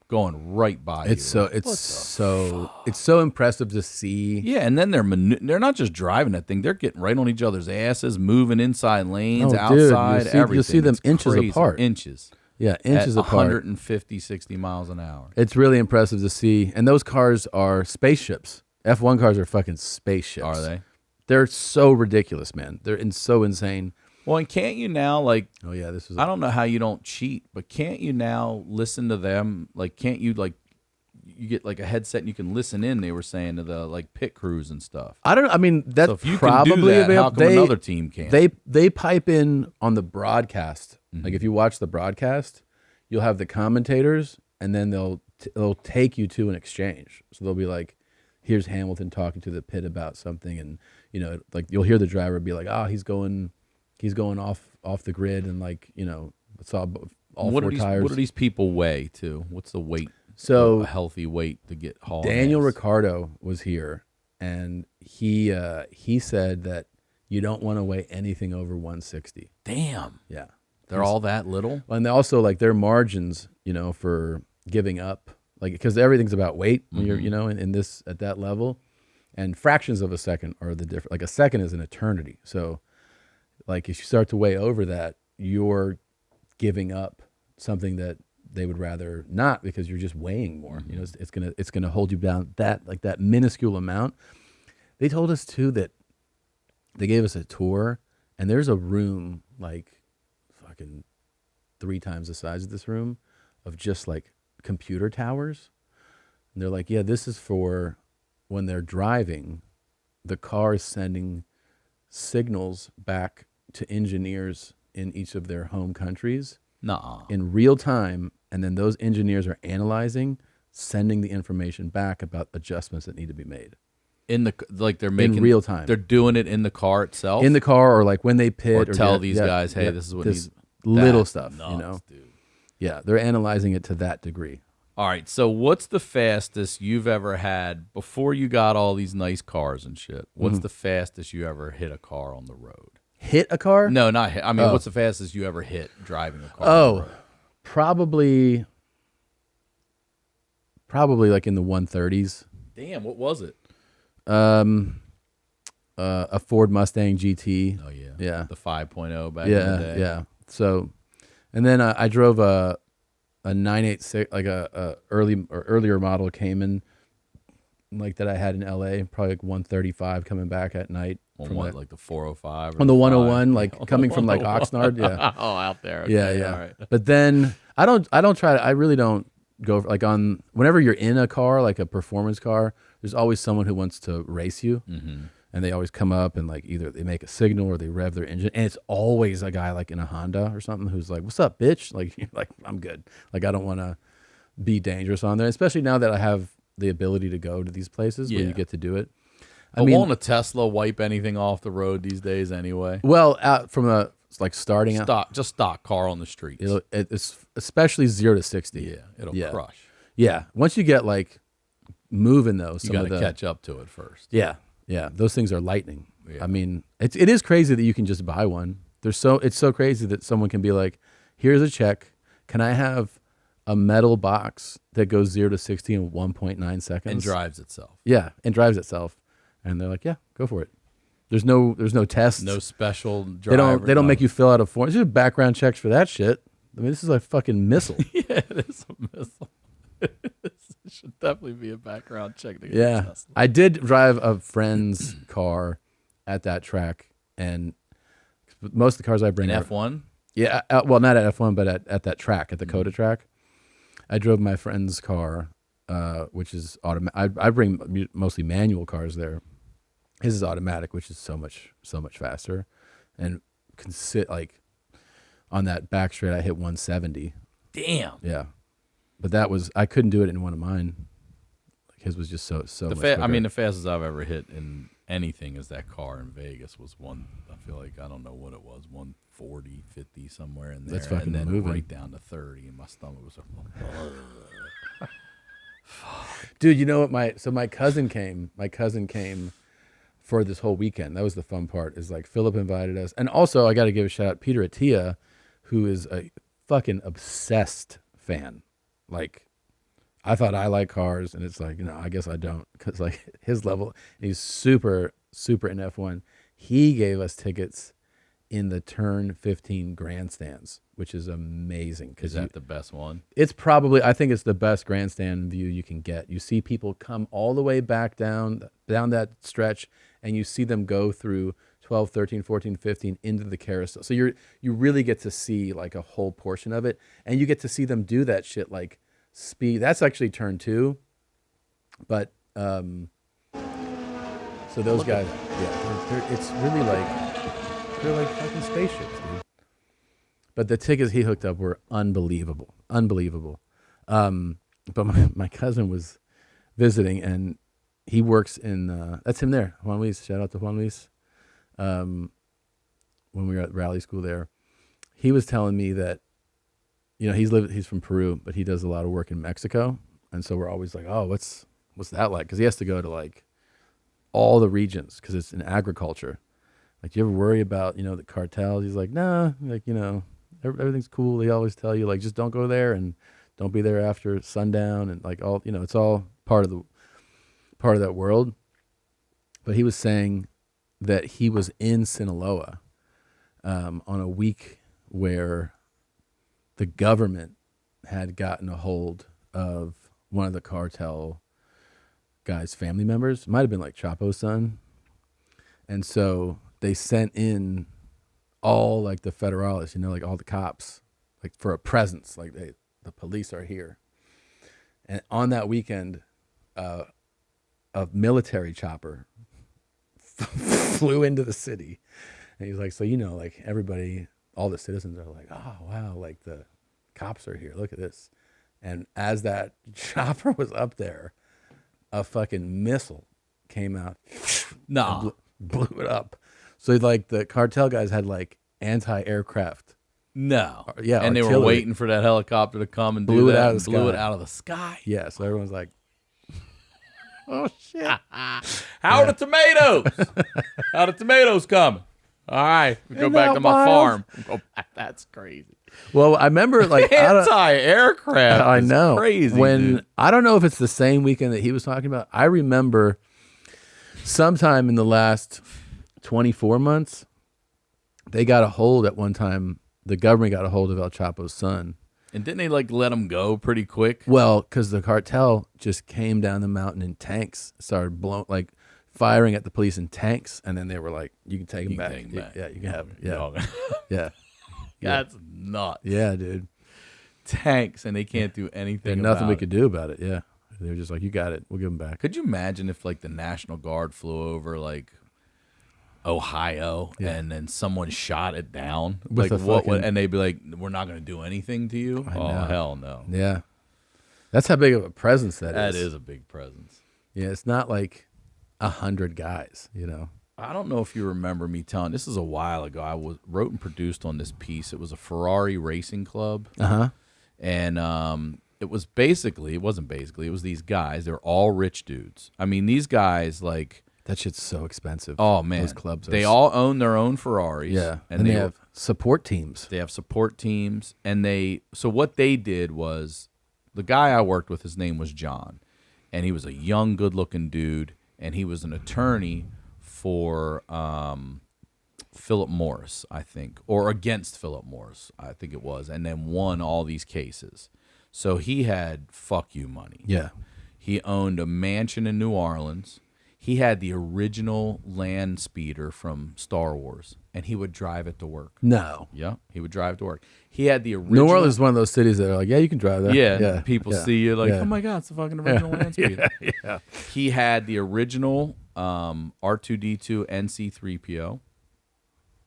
going right by you. It's so impressive to see. Yeah, and then they're not just driving that thing; they're getting right on each other's asses, moving inside lanes, Oh, dude, outside, everything. you'll see them It's inches crazy. apart. Inches. Yeah, inches at apart. 150, 60 miles an hour. It's really impressive to see. And those cars are spaceships. F1 cars are fucking spaceships. Are they? They're so ridiculous, man. They're so insane. Well, and can't you now, like, Oh yeah, this is. I don't know how you don't cheat, but can't you now listen to them? Like, can't you, like, you get like a headset and you can listen in. They were saying to the like pit crews and stuff. I don't. I mean, that's So if you probably can do that, available. how come another team can't? They pipe in on the broadcast. Like if you watch the broadcast, you'll have the commentators, and then they'll take you to an exchange. So they'll be like, "Here's Hamilton talking to the pit about something," and like you'll hear the driver be like, "Oh, he's going off the grid," and like saw all what four tires. What do these people weigh too? What's the weight? So a healthy weight to get hauled. Daniel Ricciardo was here, and he said that you don't want to weigh anything over 160. Damn. Yeah. They're all that little? And they also like their margins, for giving up, like because everything's about weight when you're, in this at that level, and fractions of a second are the difference. Like a second is an eternity. So, like if you start to weigh over that, you're giving up something that they would rather not because you're just weighing more. It's gonna hold you down that minuscule amount. They told us too that they gave us a tour, and there's a room like fucking 3 times the size of this room of just like computer towers. And they're like, yeah, this is for when they're driving, the car is sending signals back to engineers in each of their home countries in real time. And then those engineers are analyzing, sending the information back about adjustments that need to be made. They're making in real time. They're doing it in the car itself. In the car, or like when they pit, or tell these guys, hey, this is what needs. Little stuff, Nuts, dude. Yeah, they're analyzing it to that degree. All right, so what's the fastest you've ever had before you got all these nice cars and shit? What's the fastest you ever hit a car on the road? Hit a car? No, not hit. I mean, what's the fastest you ever hit driving a car on the road? Probably like in the 130s. Damn, what was it? A Ford Mustang GT. Oh yeah, yeah, the 5.0 back in the day. Yeah. So, and then I drove a 986, like a earlier model Cayman, like that I had in LA, probably like 135 coming back at night. On what, like the 405? On the 101, like coming from like Oxnard. Yeah. Oh, out there. Okay, yeah. All right. But then I really don't go like on whenever you're in a car, like a performance car, there's always someone who wants to race you. Mm-hmm. And they always come up and like either they make a signal or they rev their engine. And it's always a guy like in a Honda or something who's like, "What's up, bitch?" Like, you're like, I'm good. Like, I don't want to be dangerous on there, especially now that I have the ability to go to these places where you get to do it. But won't a Tesla wipe anything off the road these days anyway? Well, out from a like starting out, just stock car on the streets. It's especially 0 to 60. Yeah, it'll crush. Yeah, once you get like moving though, you got to catch up to it first. Yeah. Yeah, those things are lightning. Yeah. I mean, it is crazy that you can just buy one. It's so crazy that someone can be like, "Here's a check. Can I have a metal box that goes 0 to 60 in 1.9 seconds and drives itself?" Yeah, and drives itself. And they're like, "Yeah, go for it." There's no tests. No special driver. They don't make you fill out a form. There's just background checks for that shit. I mean, this is a fucking missile. Yeah, it is a missile. It should definitely be a background check to get Yeah, a Tesla. I did drive a friend's car at that track, and most of the cars I bring In are F1? Yeah, well, not at F1, but at that track, at the COTA track. I drove my friend's car, which is automatic. I bring mostly manual cars there. His is automatic, which is so much faster, and can sit like on that back straight. I hit 170. Damn. Yeah, but I couldn't do it in one of mine. Like his was just so much quicker. I mean, the fastest I've ever hit in anything is that car in Vegas was one. I feel like I don't know what it was, 140, 50 somewhere in there. That's fucking and then moving. right down to 30, and my stomach was. Dude, you know what? My cousin came. My cousin came for this whole weekend. That was the fun part. Is like Philip invited us, and also I got to give a shout out Peter Attia, who is a fucking obsessed fan. Like, I thought I like cars, and it's like, I guess I don't, because like his level, he's super in F1. He gave us tickets in the turn 15 grandstands, which is amazing. Is that the best one? It's probably, I think it's the best grandstand view you can get. You see people come all the way back down that stretch, and you see them go through 12, 13, 14, 15 into the carousel. So you really get to see like a whole portion of it, and you get to see them do that shit like speed. That's actually turn 2. But so those guys, yeah, it's really like they're like fucking spaceships, dude. But the tickets he hooked up were unbelievable, unbelievable. But my cousin was visiting, and he works in that's him there, Juan Luis. Shout out to Juan Luis. When we were at rally school there, he was telling me that, you know, he's from Peru, but he does a lot of work in Mexico, and so we're always like, oh, what's that like? Because he has to go to like all the regions because it's in agriculture. Like, do you ever worry about, you know, the cartels? He's like, nah, like, you know, everything's cool. They always tell you, like, just don't go there and don't be there after sundown, and like all, you know, it's all part of that world. But he was saying that he was in Sinaloa on a week where the government had gotten a hold of one of the cartel guys' family members. It might have been like Chapo's son. And so they sent in all like the federales, you know, like all the cops, like for a presence, like the police are here. And on that weekend, a military chopper flew into the city. And he's like, so, you know, like everybody, all the citizens are like, oh, wow, like the cops are here. Look at this. And as that chopper was up there, a fucking missile came out. Nah. Blew it up. So like the cartel guys had like anti-aircraft. No. Yeah. And they were artillery. waiting for that helicopter to come and Blew do it that out of and the blew sky. it out of the sky. Yeah. So everyone's like, oh shit. How are the tomatoes? How the tomatoes coming? All right. We go Isn't back that to my wild? farm. Go back. That's crazy. Well, I remember like Anti-aircraft. I is know. Crazy. When dude. I don't know if it's the same weekend that he was talking about. I remember sometime in the last 24 months, they got a hold at one time. The government got a hold of El Chapo's son. And didn't they like let him go pretty quick? Well, because the cartel just came down the mountain in tanks, started blowing, firing at the police in tanks, and then they were like, "You can take him back. take him back. Yeah, you can have him. Yeah, Dog. yeah, That's nuts. yeah, dude. Tanks, and they can't do anything. There's nothing we about could do about it. Yeah, they were just like, "You got it. We'll give him back." Could you imagine if like the National Guard flew over like Ohio and then someone shot it down? With like a what? fucking- And they'd be like, "We're not going to do anything to you." I Oh know. hell no! Yeah, that's how big of a presence that is. That is a big presence. Yeah, it's not like 100 guys. You know. I don't know if you remember me telling. This is a while ago. I wrote and produced on this piece. It was a Ferrari racing club. And it was basically, it wasn't basically, it was these guys. They were all rich dudes. I mean, these guys, like, That shit's so expensive. oh man, those clubs. they all own their own Ferraris. yeah, and they they have support teams. They have support teams, and so what they did was, the guy I worked with, his name was John, and he was a young, good-looking dude, and he was an attorney for Philip Morris, I think, or against Philip Morris, I think it was, and then won all these cases. So he had fuck you money. Yeah, He owned a mansion in New Orleans. He had the original land speeder from Star Wars, and he would drive it to work. no. Yeah, he would drive to work. He had the original. New Orleans is one of those cities that are like, yeah, you can drive there. Yeah, people yeah, see you like, yeah. oh my god, it's the fucking original land speeder. Yeah. He had the original R2D2 NC3PO.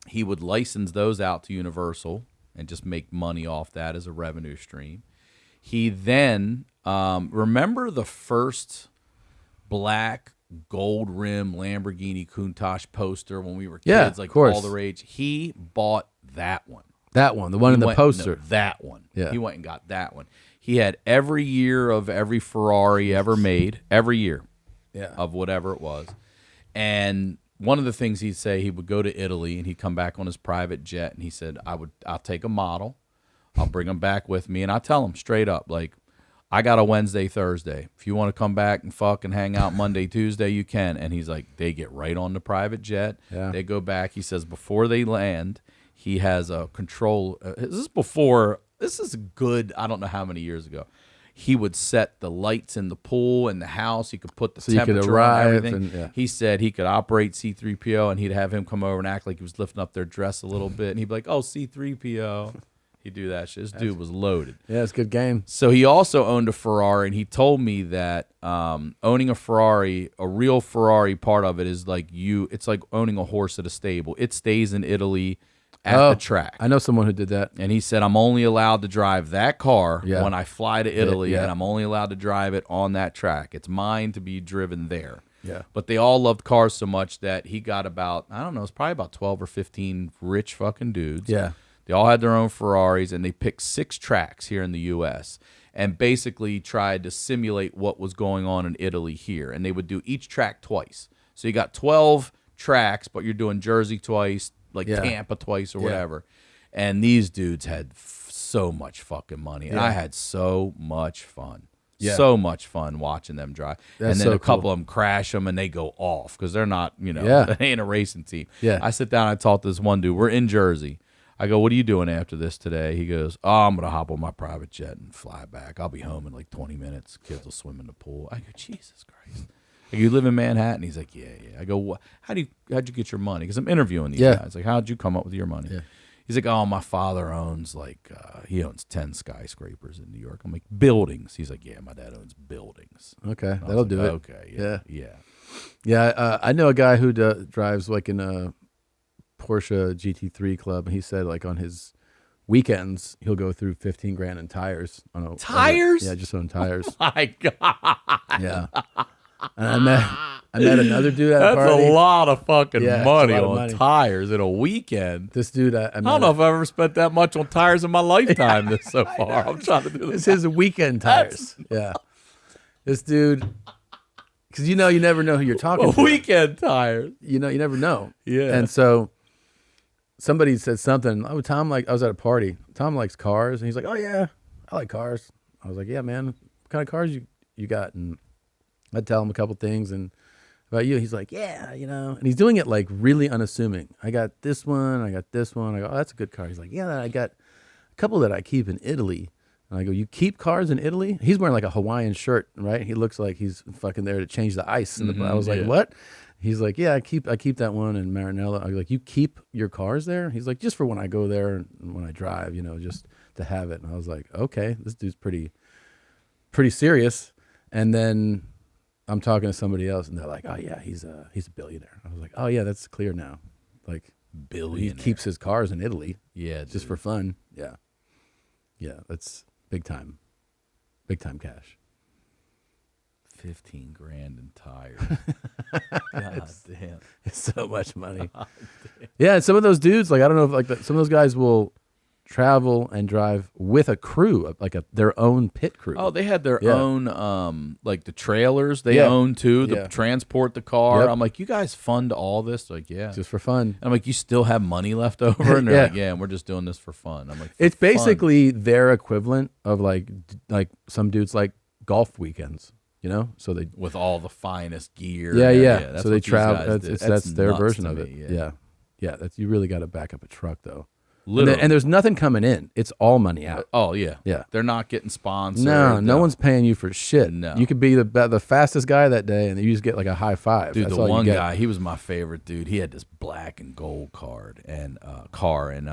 He would license those out to Universal and just make money off that as a revenue stream. He then, remember the first black gold rim Lamborghini Countach poster when we were kids, Yeah, like of course. all the rage? He bought that one. That one, the one in the No, poster. that one. Yeah. He went and got that one. He had every year of every Ferrari ever made, every year Yeah. of whatever it was. And one of the things he'd say, he would go to Italy and he'd come back on his private jet, and he said, I'll take a model, I'll bring him back with me, and I tell him straight up, like, I got a Wednesday, Thursday. If you want to come back and fucking hang out Monday, Tuesday, you can. And he's like, they get right on the private jet. Yeah. They go back. He says before they land, he has a control. This is good, I don't know how many years ago. He would set the lights in the pool and the house. He could put the So you could temperature arrive on everything. and, yeah. He said he could operate C3PO, and he'd have him come over and act like he was lifting up their dress a little bit. And he'd be like, oh, C3PO. He'd do that shit. This dude was loaded. Yeah, it's a good game. So he also owned a Ferrari, and he told me that owning a Ferrari, a real Ferrari, part of it is like it's like owning a horse at a stable. It stays in Italy at the track. I know someone who did that. And he said, I'm only allowed to drive that car when I fly to Italy, and I'm only allowed to drive it on that track. It's mine to be driven there. Yeah. But they all loved cars so much that he got about, I don't know, it's probably about 12 or 15 rich fucking dudes. Yeah. They all had their own Ferraris, and they picked 6 tracks here in the U.S. and basically tried to simulate what was going on in Italy here. And they would do each track twice. So you got 12 tracks, but you're doing Jersey twice, like Tampa twice or whatever. And these dudes had so much fucking money. And I had so much fun. Yeah. So much fun watching them drive. And then a couple of them crash them and they go off because they're not, they ain't a racing team. Yeah. I sit down and I talk to this one dude. We're in Jersey. I go, what are you doing after this today? He goes, I'm going to hop on my private jet and fly back. I'll be home in like 20 minutes. Kids will swim in the pool. I go, Jesus Christ. I go, you live in Manhattan? He's like, yeah. I go, how'd you get your money? Because I'm interviewing these guys. Like, how'd you come up with your money? Yeah. He's like, my father owns he owns 10 skyscrapers in New York. I'm like, buildings. He's like, yeah, my dad owns buildings. Okay, that'll do it. Okay, yeah. Yeah, I know a guy who drives like in a Porsche GT3 club, and he said like on his weekends he'll go through 15 grand in tires. Tires? Just on tires. Oh my God. Yeah. And I met another dude at a party. That's a lot of fucking money on on tires in a weekend. This dude, I don't know if I've ever spent that much on tires in my lifetime so far. I'm trying to do this. This is weekend tires. Yeah. This dude, because you never know who you're talking to. Weekend tires. You never know. Yeah. And so somebody said something. Oh, Tom, I was at a party. Tom likes cars. And he's like, oh, yeah, I like cars. I was like, yeah, man, what kind of cars you got? And I'd tell him a couple things and about you. He's like, yeah, and he's doing it like really unassuming. I got this one. I got this one. I go, oh, that's a good car. He's like, yeah, I got a couple that I keep in Italy. And I go, you keep cars in Italy? He's wearing like a Hawaiian shirt, right? He looks like he's fucking there to change the ice. And I was like, what? He's like, yeah, I keep that one in Maranello. I was like, you keep your cars there? He's like, just for when I go there and when I drive, just to have it. And I was like, okay, this dude's pretty serious. And then I'm talking to somebody else, and they're like, oh yeah, he's a billionaire. I was like, oh yeah, that's clear now. Like, billionaire. He keeps his cars in Italy. Yeah, just for fun. Yeah, that's big time cash. 15 grand in tires. God damn, it's so much money. Yeah, and some of those dudes, like I don't know if some of those guys will travel and drive with a crew, like their own pit crew. Oh, they had their own, like the trailers they own too, to transport the car. Yep. I'm like, you guys fund all this? Like, yeah, just for fun. And I'm like, you still have money left over? And they're like, yeah, and we're just doing this for fun. I'm like, it's basically their equivalent of like some dudes like golf weekends. So they with all the finest gear. Yeah. So they travel. That's their version of it. Yeah. That's you really got to back up a truck though. And there's nothing coming in. It's all money out. Oh yeah. They're not getting sponsored. No one's paying you for shit. No. You could be the fastest guy that day, and you just get like a high five. Dude, the one guy, he was my favorite dude. He had this black and gold card and car, and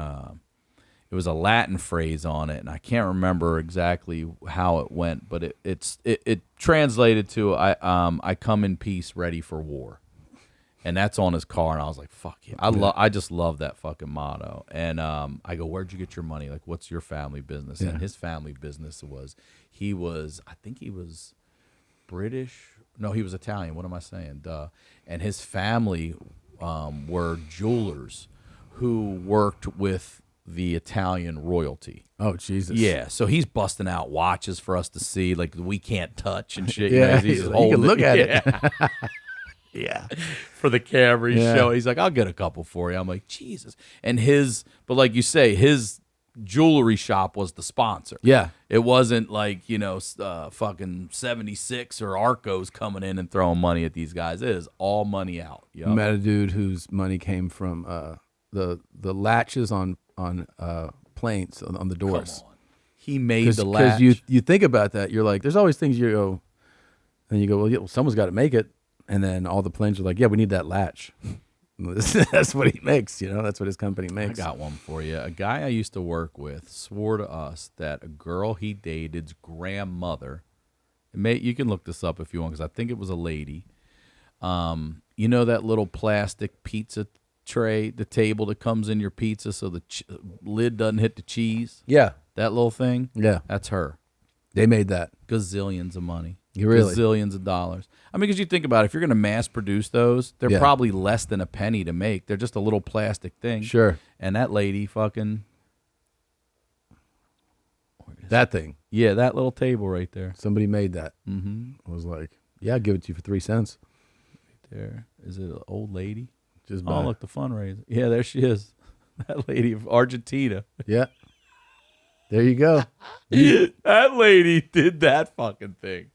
it was a Latin phrase on it, and I can't remember exactly how it went, but it translated to I come in peace, ready for war. And that's on his car, and I was like, "Fuck yeah!" I just love that fucking motto. And I go, "Where'd you get your money? Like, what's your family business?" And his family business was, I think he was British. No, he was Italian. What am I saying? Duh. And his family were jewelers who worked with the Italian royalty. Oh Jesus! Yeah, so he's busting out watches for us to see, like we can't touch and shit. Yeah, he's you can look at it. Yeah, for the camera, he's showing. He's like, "I'll get a couple for you." I'm like, "Jesus!" And but like you say, his jewelry shop was the sponsor. Yeah, it wasn't like fucking 76 or Arcos coming in and throwing money at these guys. It is all money out. I met a dude whose money came from the latches on planes on the doors. Come on. He made the latch. Because you think about that, you're like, there's always things you go, and you go, well, someone's got to make it. And then all the planes are like, yeah, we need that latch. That's what he makes. That's what his company I makes. got one for you. A guy I used to work with swore to us that a girl he dated's grandmother. You can look this up if you want, because I think it was a lady. You know that little plastic pizza tray, the table that comes in your pizza so the lid doesn't hit the cheese? Yeah. That little thing? Yeah. That's her. They made that. Gazillions of money. You really? Gazillions of dollars. I mean, because you think about it, if you're going to mass produce those, they're probably less than a penny to make. They're just a little plastic thing. Sure. And that lady fucking... That thing. Yeah, that little table right there. Somebody made that. Mm-hmm. I was like, yeah, I'll give it to you for 3 cents. There. Is it an old lady? Just Oh, look, the fundraiser. Yeah, there she is. That lady of Argentina. Yeah. There you go. That lady did that fucking thing.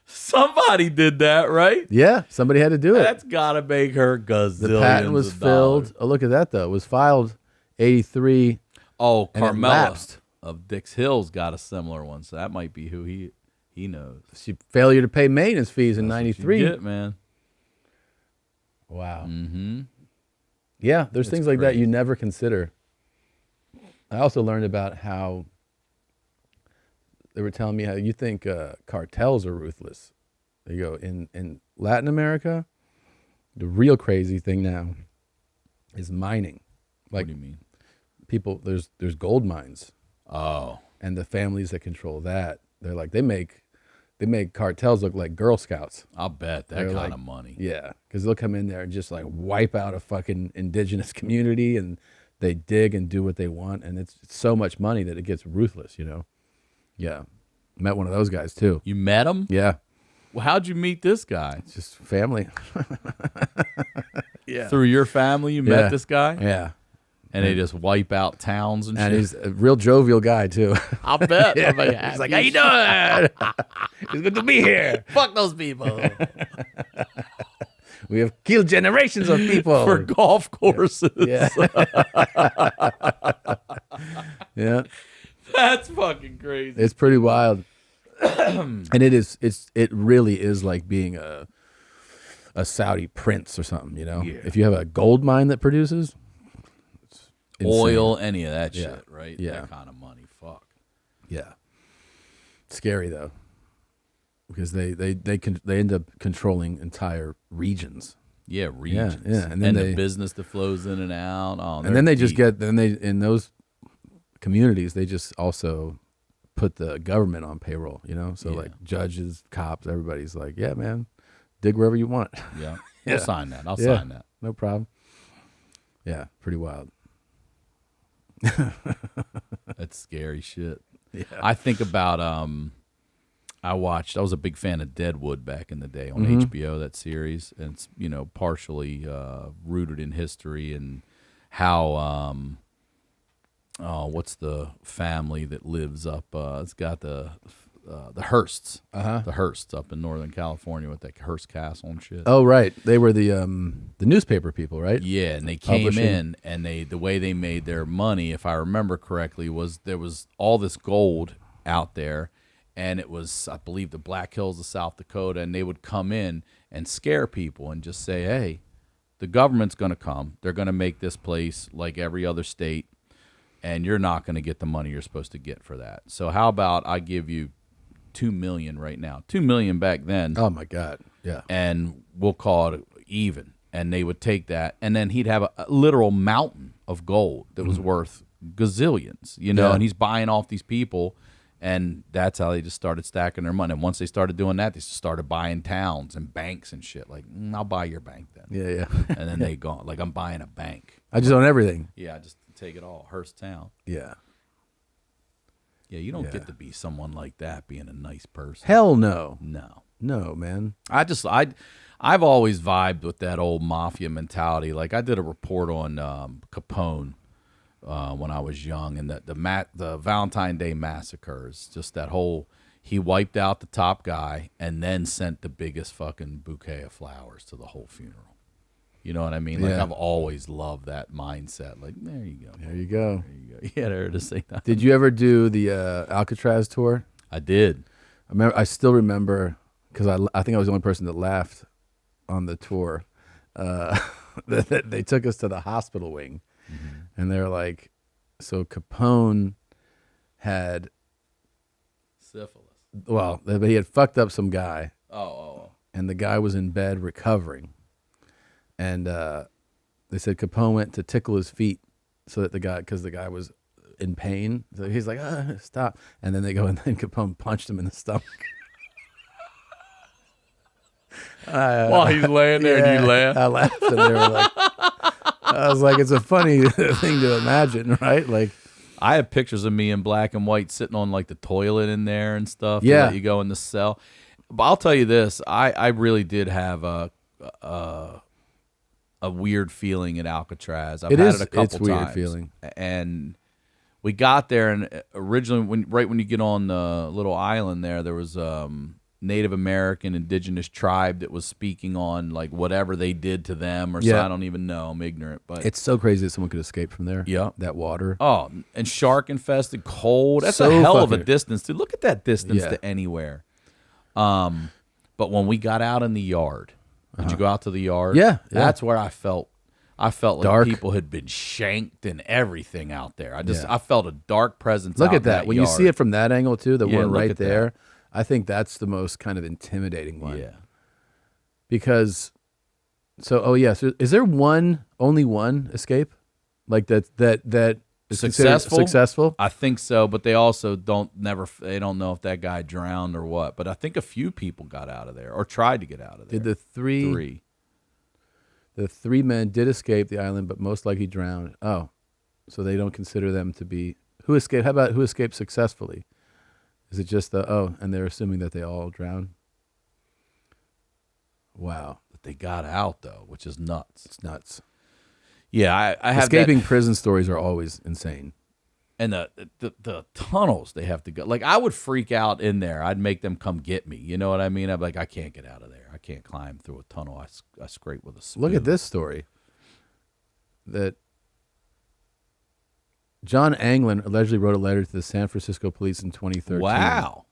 Somebody did that, right? Yeah, somebody had to do it. That's got to make her gazillions The patent was of filled. dollars. Oh, look at that, though. It was filed 83. Oh, and it Carmella lapsed. of Dix Hill's got a similar one, so that might be who he knows. Failure to pay maintenance fees in That's what 93. you get, man. Wow. Mm-hmm. Yeah, there's It's things like that crazy. you never consider. I also learned about how they were telling me how you think cartels are ruthless. There you go. In Latin America, the real crazy thing now is mining. Like, What do you mean? people, there's gold mines, Oh, and the families that control that, they're like, they make cartels look like Girl Scouts. I'll bet that They're kind like- of money. Yeah, because they'll come in there and just like wipe out a fucking indigenous community, and they dig and do what they want, and it's so much money that it gets ruthless. Yeah, met one of those guys too. You met him? Yeah, Well, how'd you meet this guy? it's just family. Yeah, Through your family, you met this guy? Yeah, And they just wipe out towns and and shit? he's a real jovial guy too. I'll bet. Yeah. I'm like, He's like, how you doing? It's good to be here. Fuck those people. We have killed generations of people. For golf courses. Yeah. Yeah. That's fucking crazy. It's pretty wild. And it really is like being a Saudi prince or something, Yeah. If you have a gold mine that produces it's insane. Oil, any of that Yeah. shit, right? Yeah. That kind of money. Fuck. Yeah. Scary though. Because they end up controlling entire regions. Yeah, regions. yeah. And then the business that flows in and out. Oh, And then they just deep. in those communities, they just also put the government on payroll, So Yeah. like judges, cops, everybody's like, yeah, man, dig wherever you want. Yeah. Yeah. We'll sign that. I'll Yeah. sign that. No problem. Yeah, pretty wild. That's scary shit. Yeah. I think about I was a big fan of Deadwood back in the day on Mhm. HBO, that series, and it's partially rooted in history and how what's the family that lives up it's got the Hearsts, the Hearsts up in Northern California with that Hearst Castle and shit. Oh, right. They were the newspaper people, right? Yeah, and they came Publishing. in, and the way they made their money, if I remember correctly, was there was all this gold out there, and it was, I believe, the Black Hills of South Dakota, and they would come in and scare people and just say, hey, the government's going to come. They're going to make this place like every other state, and you're not going to get the money you're supposed to get for that. So how about I give you $2 million right now? $2 million back then. Oh my God. Yeah. And we'll call it even. And they would take that, and then he'd have a literal mountain of gold that was worth gazillions, Yeah. and he's buying off these people, and that's how they just started stacking their money. And once they started doing that, they started buying towns and banks and shit. Like, I'll buy your bank then. Yeah, yeah. And then they go, like, I'm buying a bank. I just own everything. Yeah, just take it all. Hearst Town. Yeah. Yeah, you don't Yeah. get to be someone like that, being a nice person. Hell no. No. No, man. I've always vibed with that old mafia mentality. Like, I did a report on Capone when I was young, and the Valentine Day massacres. Just that whole, he wiped out the top guy and then sent the biggest fucking bouquet of flowers to the whole funeral. You know what I mean? Like, Yeah. I've always loved that mindset. Like, there you go. There you go. There you go. Yeah, there to say that. Did you ever do the Alcatraz tour? I did. I still remember because I think I was the only person that laughed on the tour. they took us to the hospital wing, and they're like, so Capone had, Syphilis. well, he had fucked up some guy, Oh. and the guy was in bed recovering, and they said Capone went to tickle his feet so that because the guy was in pain, so he's like, stop, and then they go, and then Capone punched him in the stomach. While he's laying there and you laugh. I laughed, and they were like, I was like, it's a funny thing to imagine, right? Like, I have pictures of me in black and white sitting on like the toilet in there and stuff. To Yeah. let you go in the cell. But I'll tell you this, I really did have a weird feeling at Alcatraz. I've had it a couple it's weird times. feeling. And we got there, and originally, right when you get on the little island there was Native American indigenous tribe that was speaking on like whatever they did to them, or so I don't even know. I'm ignorant, but It's so crazy that someone could escape from there. Yeah. That water. oh, and shark infested, cold. That's So a hell of a fucking- distance, dude. Look at that distance Yeah. to anywhere. But when we got out in the yard, did you go out to the yard? Yeah, yeah. That's where I felt like Dark. people had been shanked and everything out there. Yeah. I felt a dark presence. Look out at that. in When you see yard. it from that angle too, the Yeah, one look right at there, I think that's the most kind of intimidating one. Yeah. Because, so is there only one escape, like that is considered successful? I think so, but they also don't know if that guy drowned or what. But I think a few people got out of there or tried to get out of there. Did the three men did escape the island, but most likely drowned. Oh, so they don't consider them to be who escaped. How about who escaped successfully? Is it just and they're assuming that they all drowned? Wow, But they got out though, which is nuts. it's nuts. Yeah, I have Escaping that, prison stories are always insane. and the tunnels they have to go. Like I would freak out in there. I'd make them come get me. You know what I mean? I'd be like, I can't get out of there. I can't climb through a tunnel. I scrape with a spoon. Look at this story. That John Anglin allegedly wrote a letter to the San Francisco police in 2013. Wow.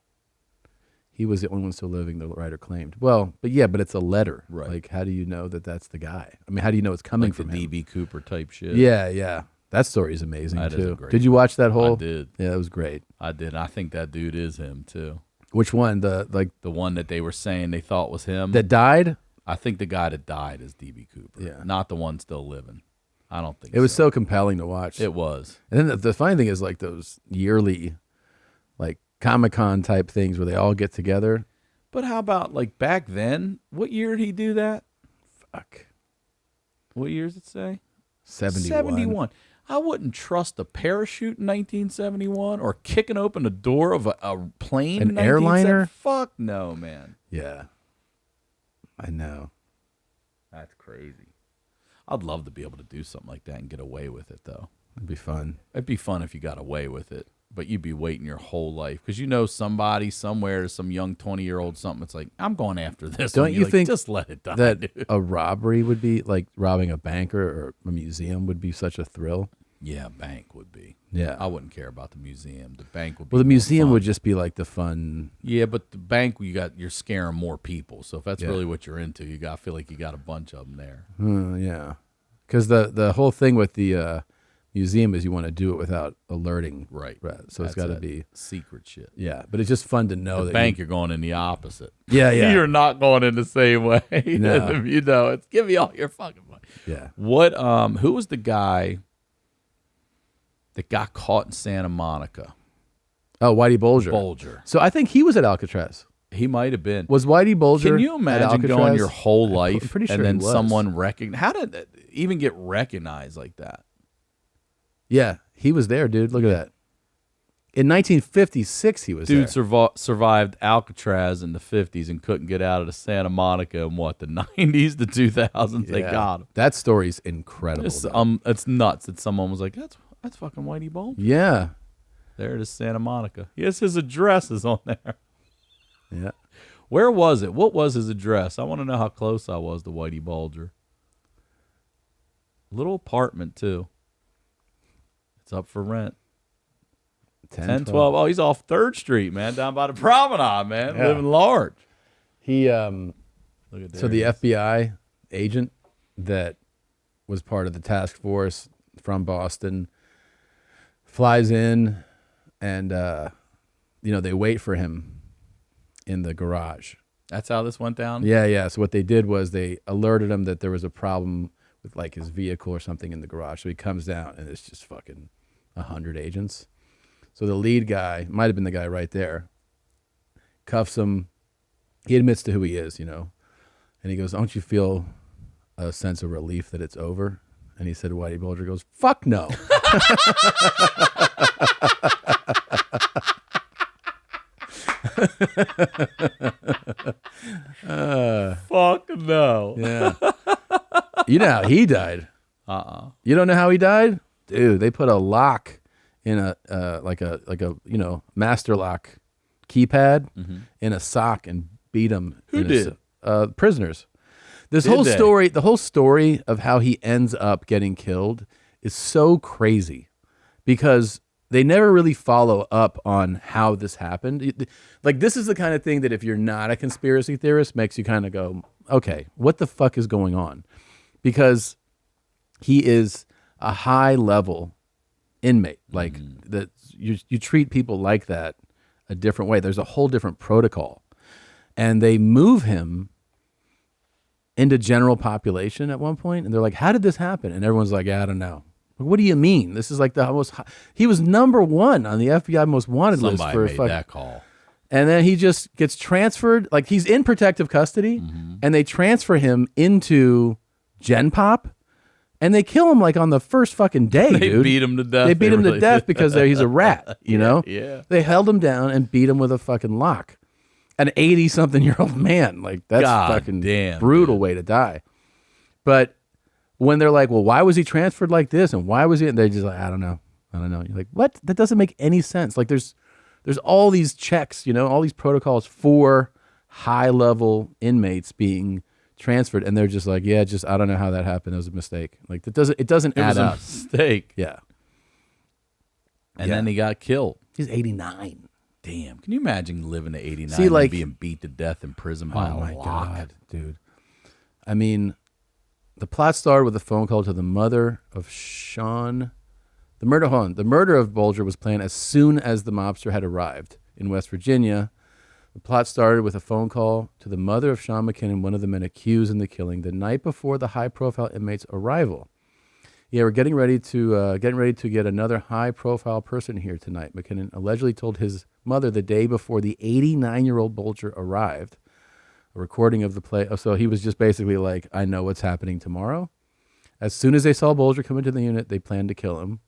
He was the only one still living, the writer claimed. Well, but it's a letter. Right. Like, how do you know that that's the guy? I mean, how do you know it's coming Like the from him? DB Cooper type shit. Yeah. That story is amazing, That is too. a great Did you watch that whole? I did. Yeah, that was great. I did. I think that dude is him too. Which one? The one that they were saying they thought was him. that died? I think the guy that died is DB Cooper. Yeah. Not the one still living. I don't think It was so compelling to watch. It was. And then the funny thing is, like, those yearly, like, Comic-Con type things where they all get together. But how about like back then? What year did he do that? Fuck. What year does it say? 71. 71. I wouldn't trust a parachute in 1971 or kicking open the door of a plane. An in 1970. airliner? Fuck no, man. Yeah. I know. That's crazy. I'd love to be able to do something like that and get away with it, though. It'd be fun. It'd be fun if you got away with it, but you'd be waiting your whole life because you know somebody somewhere, some young 20-year-old something. It's like, I'm going after this. Don't one. you You're like, think just let it die, that dude. a robbery would be, like, robbing a bank or a museum would be such a thrill? Yeah, bank would be. Yeah. I wouldn't care about the museum. The bank would be. Well, the more museum fun. would just be like the fun. Yeah, but the bank, you're scaring more people. So if that's Yeah. really what you're into, I feel like you got a bunch of them there. Yeah. Because the whole thing with the museum is you want to do it without alerting. Right. So it's That's got to that be. secret shit. Yeah. But it's just fun to know The that bank, you're going in the opposite. Yeah. You're not going in the same way. No. You know, it's give me all your fucking money. Yeah. What? Who was the guy that got caught in Santa Monica? Oh, Whitey Bulger. Bulger. So I think he was at Alcatraz. He might have been. Was Whitey Bulger? Can you at imagine going Alcatraz? your whole I'm life pretty sure and then he was. someone recognize? How did that even get recognized like that? Yeah, he was there, dude. Look at that. In 1956, he was Dude there. survived Alcatraz in the 50s and couldn't get out of the Santa Monica in what, the 90s, the 2000s. They Yeah. got him. That story's incredible. though. It's nuts that someone was like, that's fucking Whitey Bulger. Yeah. There it is, Santa Monica. Yes, his address is on there. Yeah. Where was it? What was his address? I want to know how close I was to Whitey Bulger. Little apartment, too. It's up for rent. 10, 12. Oh, he's off 3rd Street, man, down by the promenade, man. Yeah. Living large. He Look at so there the FBI agent that was part of the task force from Boston, flies in, and they wait for him in the garage. That's how this went down? Yeah. So what they did was they alerted him that there was a problem with like his vehicle or something in the garage. So he comes down and it's just fucking 100 agents. So the lead guy, might have been the guy right there, cuffs him. He admits to who he is, and he goes, "Don't you feel a sense of relief that it's over?" And he said, Whitey Bulger goes, "Fuck no." Fuck no. Yeah. You know how he died? You don't know how he died? Dude, they put a lock in a like a master lock keypad in a sock and beat him. Who did? Prisoners. The whole story of how he ends up getting killed is so crazy because they never really follow up on how this happened. Like, this is the kind of thing that if you're not a conspiracy theorist, makes you kind of go, okay, what the fuck is going on? Because he is a high level inmate. Like, that you treat people like that a different way. There's a whole different protocol. And they move him into general population at one point, and they're like, how did this happen? And everyone's like, yeah, I don't know. What do you mean? This is like the most. He was #1 on the FBI most wanted list for Somebody made that call. And then he just gets transferred. Like, he's in protective custody, and they transfer him into Gen Pop, and they kill him like on the first fucking day. They beat him to death. They beat him to death because he's a rat. You know? Yeah. They held him down and beat him with a fucking lock. An 80-something-year-old man. Like, that's fucking brutal way to die. But when they're like, well, why was he transferred like this? And why was he? And they're just like, I don't know. You're like, what? That doesn't make any sense. Like, there's all these checks, all these protocols for high-level inmates being transferred. And they're just like, yeah, I don't know how that happened. It was a mistake. Like, it doesn't add up. It was a mistake. Yeah. And then he got killed. He's 89. Damn. Can you imagine living to 89 See, like, and being beat to death in prison by a lock? God, dude. I mean, the plot started with a phone call to the mother of Sean. The murder of Bulger was planned as soon as the mobster had arrived in West Virginia. The plot started with a phone call to the mother of Sean McKinnon, one of the men accused in the killing, the night before the high-profile inmate's arrival. Yeah, we're getting ready to get another high-profile person here tonight. McKinnon allegedly told his mother the day before the 89-year-old Bulger arrived. A recording of the play. So he was just basically like, I know what's happening tomorrow. As soon as they saw Bulger come into the unit, they planned to kill him.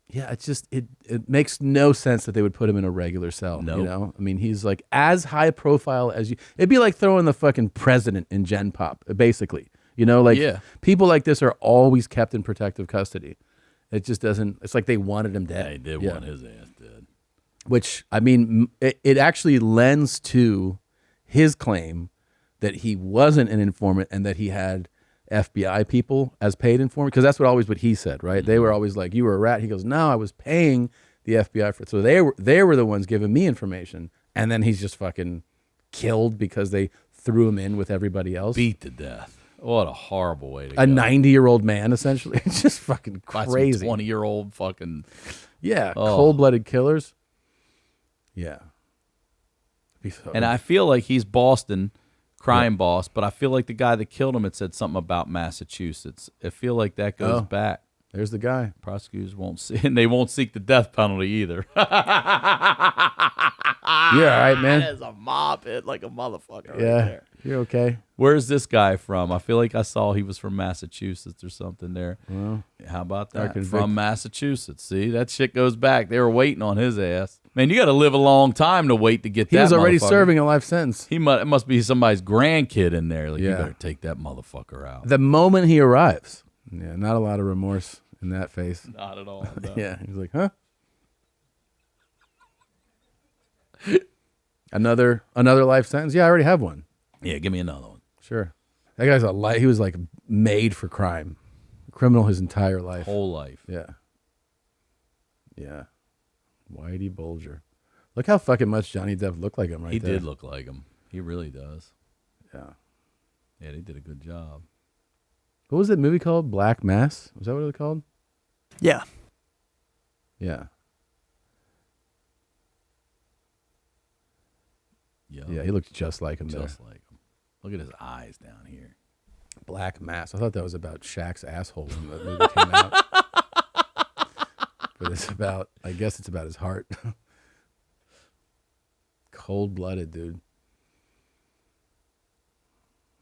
Yeah, it's just it makes no sense that they would put him in a regular cell. Nope. I mean, he's like as high profile as you. It'd be like throwing the fucking president in Gen Pop, basically. People like this are always kept in protective custody. It just doesn't. It's like they wanted him dead. They did want his ass dead. Which, I mean, it actually lends to his claim that he wasn't an informant and that he had FBI people as paid informant, because that's what he said, right? They were always like, you were a rat. He goes, no, I was paying the FBI for it. So they were the ones giving me information, and then he's just fucking killed because they threw him in with everybody else. Beat to death. What a horrible way to go. A 90-year-old man, essentially. It's just fucking crazy. 20-year-old fucking... Yeah, cold-blooded killers. Yeah. And I feel like he's Boston crime boss, but I feel like the guy that killed him had said something about Massachusetts. I feel like that goes back. There's the guy. Prosecutors won't see, and they won't seek the death penalty either. You're all right, man. That is a mob hit like a motherfucker. Yeah, right there. you're okay. Where's this guy from? I feel like I saw he was from Massachusetts or something there. Well, how about that? From Massachusetts. See, that shit goes back. They were waiting on his ass. Man, you got to live a long time to wait to get that. He was already serving a life sentence. It must be somebody's grandkid in there. Like, you better take that motherfucker out. The moment he arrives. Yeah, not a lot of remorse in that face. Not at all. No. Yeah, he's like, huh? Another life sentence? Yeah, I already have one. Yeah, give me another one. Sure. That guy's he was like made for crime. Criminal his entire life. Whole life. Yeah. Yeah. Whitey Bulger. Look how fucking much Johnny Depp looked like him right there. He did look like him. He really does. Yeah. Yeah, they did a good job. What was that movie called? Black Mass? Was that what it was called? Yeah. Yeah. Yeah, he looks just like him Just there. like him. Look at his eyes down here. Black Mass. I thought that was about Shaq's asshole when the movie came out. But it's about, I guess it's about his heart. Cold-blooded, dude.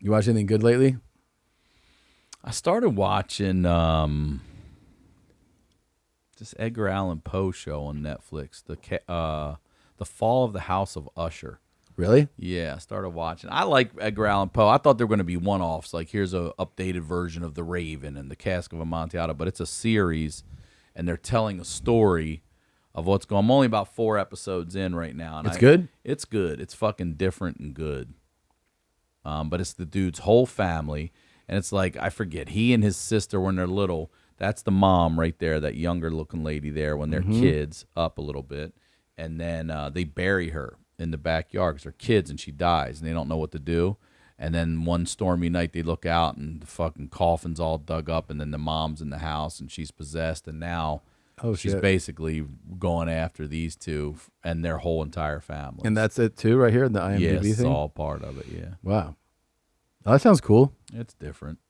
You watch anything good lately? I started watching this Edgar Allan Poe show on Netflix, the Fall of the House of Usher. Really? Yeah, I started watching. I like Edgar Allan Poe. I thought they were going to be one-offs, like here's a updated version of The Raven and The Cask of Amontillado, but it's a series, and they're telling a story of what's going on. I'm only about 4 episodes in right now. And It's good? It's good. It's fucking different and good. But it's the dude's whole family, and it's like, I forget, he and his sister when they're little, that's the mom right there, that younger-looking lady there when they're kids, up a little bit, and then they bury her in the backyard because they're kids and she dies and they don't know what to do. And then one stormy night they look out and the fucking coffin's all dug up and then the mom's in the house and she's possessed and now she's basically going after these two and their whole entire family. And that's it too, right here in the IMDb yes, thing? it's all part of it, yeah. Wow. Oh, that sounds cool. It's different.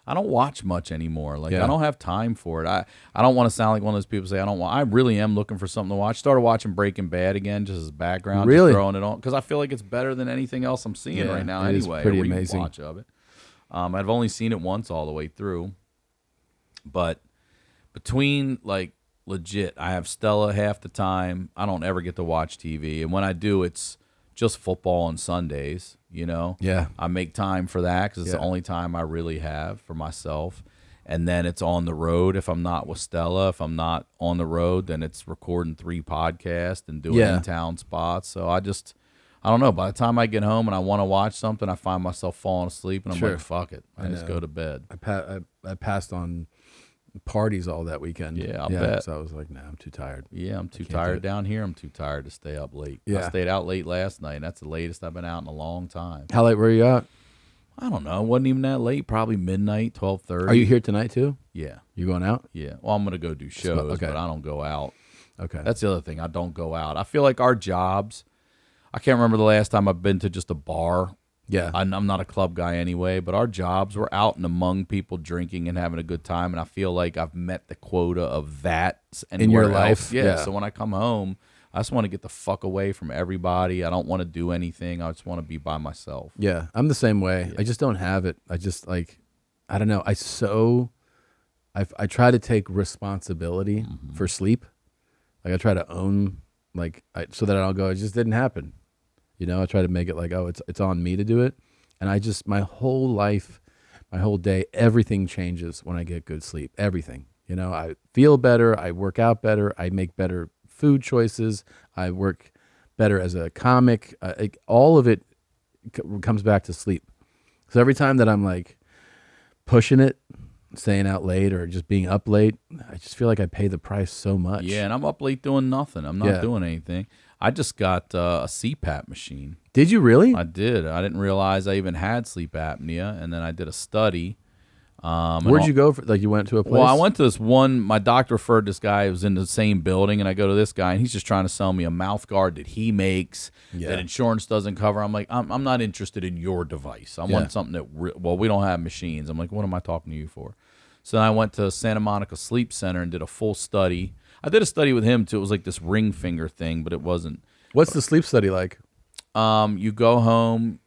I don't watch much anymore. Like Yeah. I don't have time for it. I don't want to sound like one of those people say I really am looking for something to watch. Started watching Breaking Bad again just as background, Really? just throwing it on because I feel like it's better than anything else I'm seeing Yeah, right now it is anyway. pretty a amazing. rewatch of it. I've only seen it once all the way through. But between like legit, I have Stella half the time. I don't ever get to watch TV. And when I do, it's just football on Sundays, you know? Yeah. I make time for that because it's the Yeah. only time I really have for myself. And then it's on the road if I'm not with Stella. If I'm not on the road, then it's recording 3 podcasts and doing Yeah. in-town spots. So I don't know. By the time I get home and I want to watch something, I find myself falling asleep and I'm Sure. like, fuck it. I just know. go to bed. I passed on parties all that weekend. Yeah, I'll bet. So I was like, nah, I'm too tired. Yeah, I'm too can't do tired it. down here. I'm too tired to stay up late. I Yeah. stayed out late last night, and that's the latest I've been out in a long time. How late were you out? I don't know. It wasn't even that late. Probably midnight, 12:30. Are you here tonight too? Yeah, You going out? yeah. Well, I'm gonna go do shows, okay. but I don't go out. Okay. That's the other thing. I don't go out. I feel like our jobs. I can't remember the last time I've been to just a bar. yeah. I'm not a club guy anyway, but our jobs, we're out and among people drinking and having a good time, and I feel like I've met the quota of that In your anywhere else. life? Yeah. Yeah. So when I come home, I just want to get the fuck away from everybody. I don't want to do anything. I just want to be by myself. Yeah, I'm the same way. I just don't have it. I just like, I don't know. I try to take responsibility for sleep. Like I try to own, so that I'll go. It just didn't happen. You know, I try to make it like, oh, it's on me to do it. And I just, my whole life, my whole day, everything changes when I get good sleep. Everything. You know, I feel better. I work out better. I make better food choices. I work better as a comic. All of it comes back to sleep. So every time that I'm like pushing it, staying out late or just being up late, I just feel like I pay the price so much. Yeah, and I'm up late doing nothing. I'm not Yeah. doing anything. I just got a CPAP machine. Did you really? I did. I didn't realize I even had sleep apnea, and then I did a study. Where'd you go for? Like you went to a place? Well, I went to this one. My doctor referred this guy who was in the same building, and I go to this guy, and he's just trying to sell me a mouth guard that he makes that insurance doesn't cover. I'm like, I'm not interested in your device. I want something that. We don't have machines. I'm like, what am I talking to you for? So then I went to Santa Monica Sleep Center and did a full study. I did a study with him too. It was like this ring finger thing, but it wasn't. What's the sleep study like? You go home,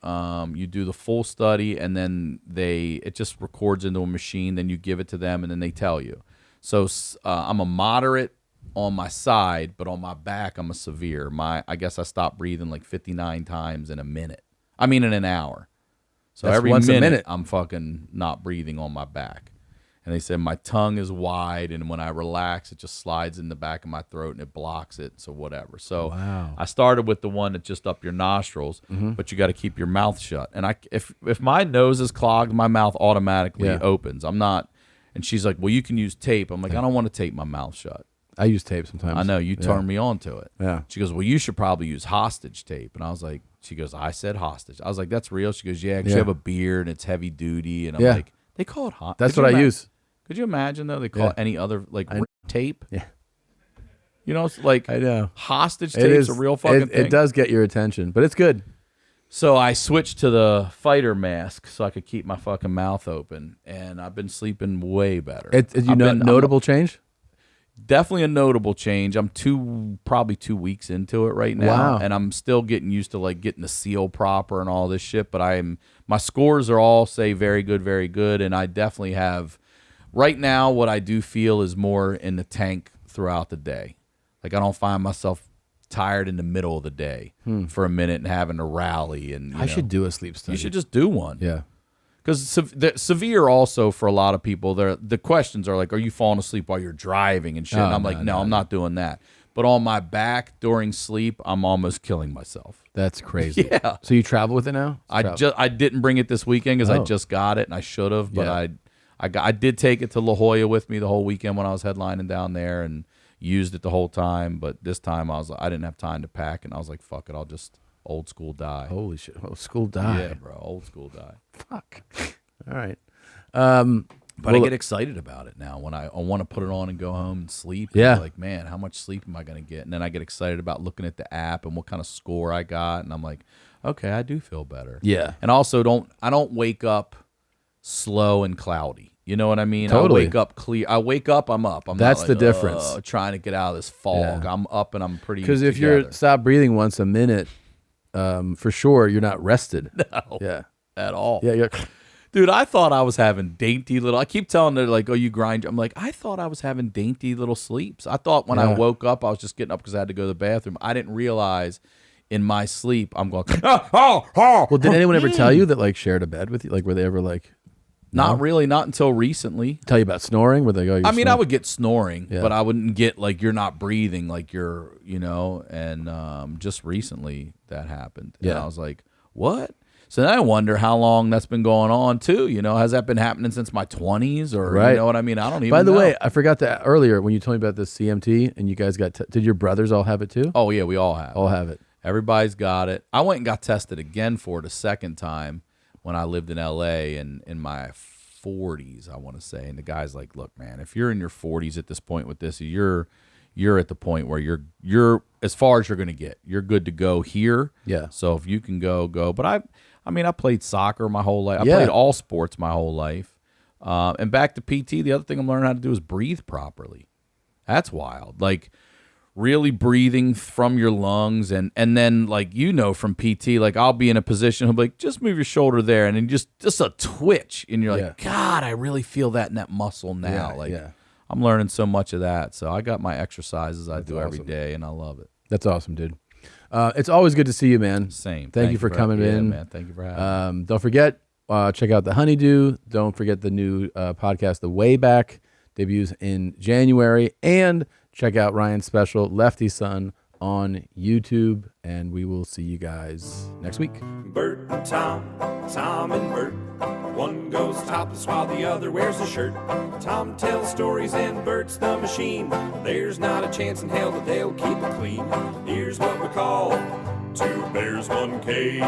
you do the full study, and then it just records into a machine. Then you give it to them, and then they tell you. So I'm a moderate on my side, but on my back I'm a severe. I guess I stopped breathing like 59 times in an hour. So That's every once a minute minute. I'm fucking not breathing on my back. And they said my tongue is wide, and when I relax, it just slides in the back of my throat, and it blocks it, so whatever. So Wow. I started with the one that's just up your nostrils, but you got to keep your mouth shut. And if my nose is clogged, my mouth automatically opens. I'm not. And she's like, well, you can use tape. I'm like, I don't want to tape my mouth shut. I use tape sometimes. I know, you turned me on to it. Yeah. She goes, well, you should probably use hostage tape. And I was like, she goes, I said hostage. I was like, that's real? She goes, yeah, because you have a beard and it's heavy duty. And I'm Yeah. like, They call it hot. That's what I use. Could you imagine though? They call it any other tape. Yeah. You know, it's like I know. hostage It tape's is a real fucking thing. It does get your attention, but it's good. So I switched to the fighter mask so I could keep my fucking mouth open, and I've been sleeping way better. Notable change? Definitely a notable change. I'm probably 2 weeks into it right now, Wow. and I'm still getting used to like getting the seal proper and all this shit. But my scores are all say very good, and I definitely have right now. What I do feel is more in the tank throughout the day. Like I don't find myself tired in the middle of the day for a minute and having to rally. And I should do a sleep study. You should just do one. Yeah. Because severe also for a lot of people, the questions are like, are you falling asleep while you're driving and shit? And I'm like, no, I'm not doing that. But on my back during sleep, I'm almost killing myself. That's crazy. Yeah. So you travel with it now? I didn't bring it this weekend because I just got it and I should have, but I did take it to La Jolla with me the whole weekend when I was headlining down there and used it the whole time. But this time I didn't have time to pack, and I was like, fuck it, I'll just old school die. Holy shit. Old school die. Yeah, bro. Old school die. Fuck. All right. But I get excited about it now when I want to put it on and go home and sleep. Yeah. And like, man, how much sleep am I going to get? And then I get excited about looking at the app and what kind of score I got. And I'm like, okay, I do feel better. Yeah. And also I don't wake up slow and cloudy. You know what I mean? Totally. I wake up clear. I wake up, I'm up. I'm That's not the like, difference. Trying to get out of this fog. Yeah. I'm up and I'm pretty Because if together. you're stop breathing once a minute, for sure you're not rested. No, Yeah. at all. Yeah. You're, Dude, I thought I was having dainty little. I keep telling her like, "Oh, you grind." I'm like, I thought I was having dainty little sleeps. I thought when I woke up, I was just getting up because I had to go to the bathroom. I didn't realize in my sleep I'm going. well, did anyone ever tell you that like shared a bed with you? Like, were they ever like? Not really, not until recently. Tell you about snoring? Where they go? I mean, I would get snoring, Yeah. but I wouldn't get like you're not breathing, like you're, And just recently that happened. And Yeah. I was like, what? So then I wonder how long that's been going on too. Has that been happening since my 20s or Right. you know what I mean? I don't even. By the know. way, I forgot that earlier when you told me about this CMT and you guys got. Did your brothers all have it too? Oh yeah, we all have. All have it. Everybody's got it. I went and got tested again for it a second time when I lived in LA and in my 40s, I want to say. And the guy's like, look, man, if you're in your 40s at this point with this, you're at the point where you're as far as you're going to get. You're good to go here. Yeah. So if you can go. But I played soccer my whole life. I Yeah. played all sports my whole life. And back to PT, the other thing I'm learning how to do is breathe properly. That's wild. Like really breathing from your lungs and then like from PT, like I'll be in a position, he'll be like, just move your shoulder there, and then just a twitch, and you're like, God, I really feel that in that muscle now. I'm learning so much of that. So I got my exercises I do every day, and I love it. That's awesome, dude. It's always good to see you, man. Same. Thank you for coming in, man. Thank you for having me. Don't forget, check out the Honeydew. Don't forget the new podcast, The Way Back, debuts in January, and check out Ryan's special, Lefty Son, on YouTube, and we will see you guys next week. Bert and Tom, Tom and Bert. One goes topless while the other wears a shirt. Tom tells stories and Bert's the machine. There's not a chance in hell that they'll keep it clean. Here's what we call 2 bears, 1 cave.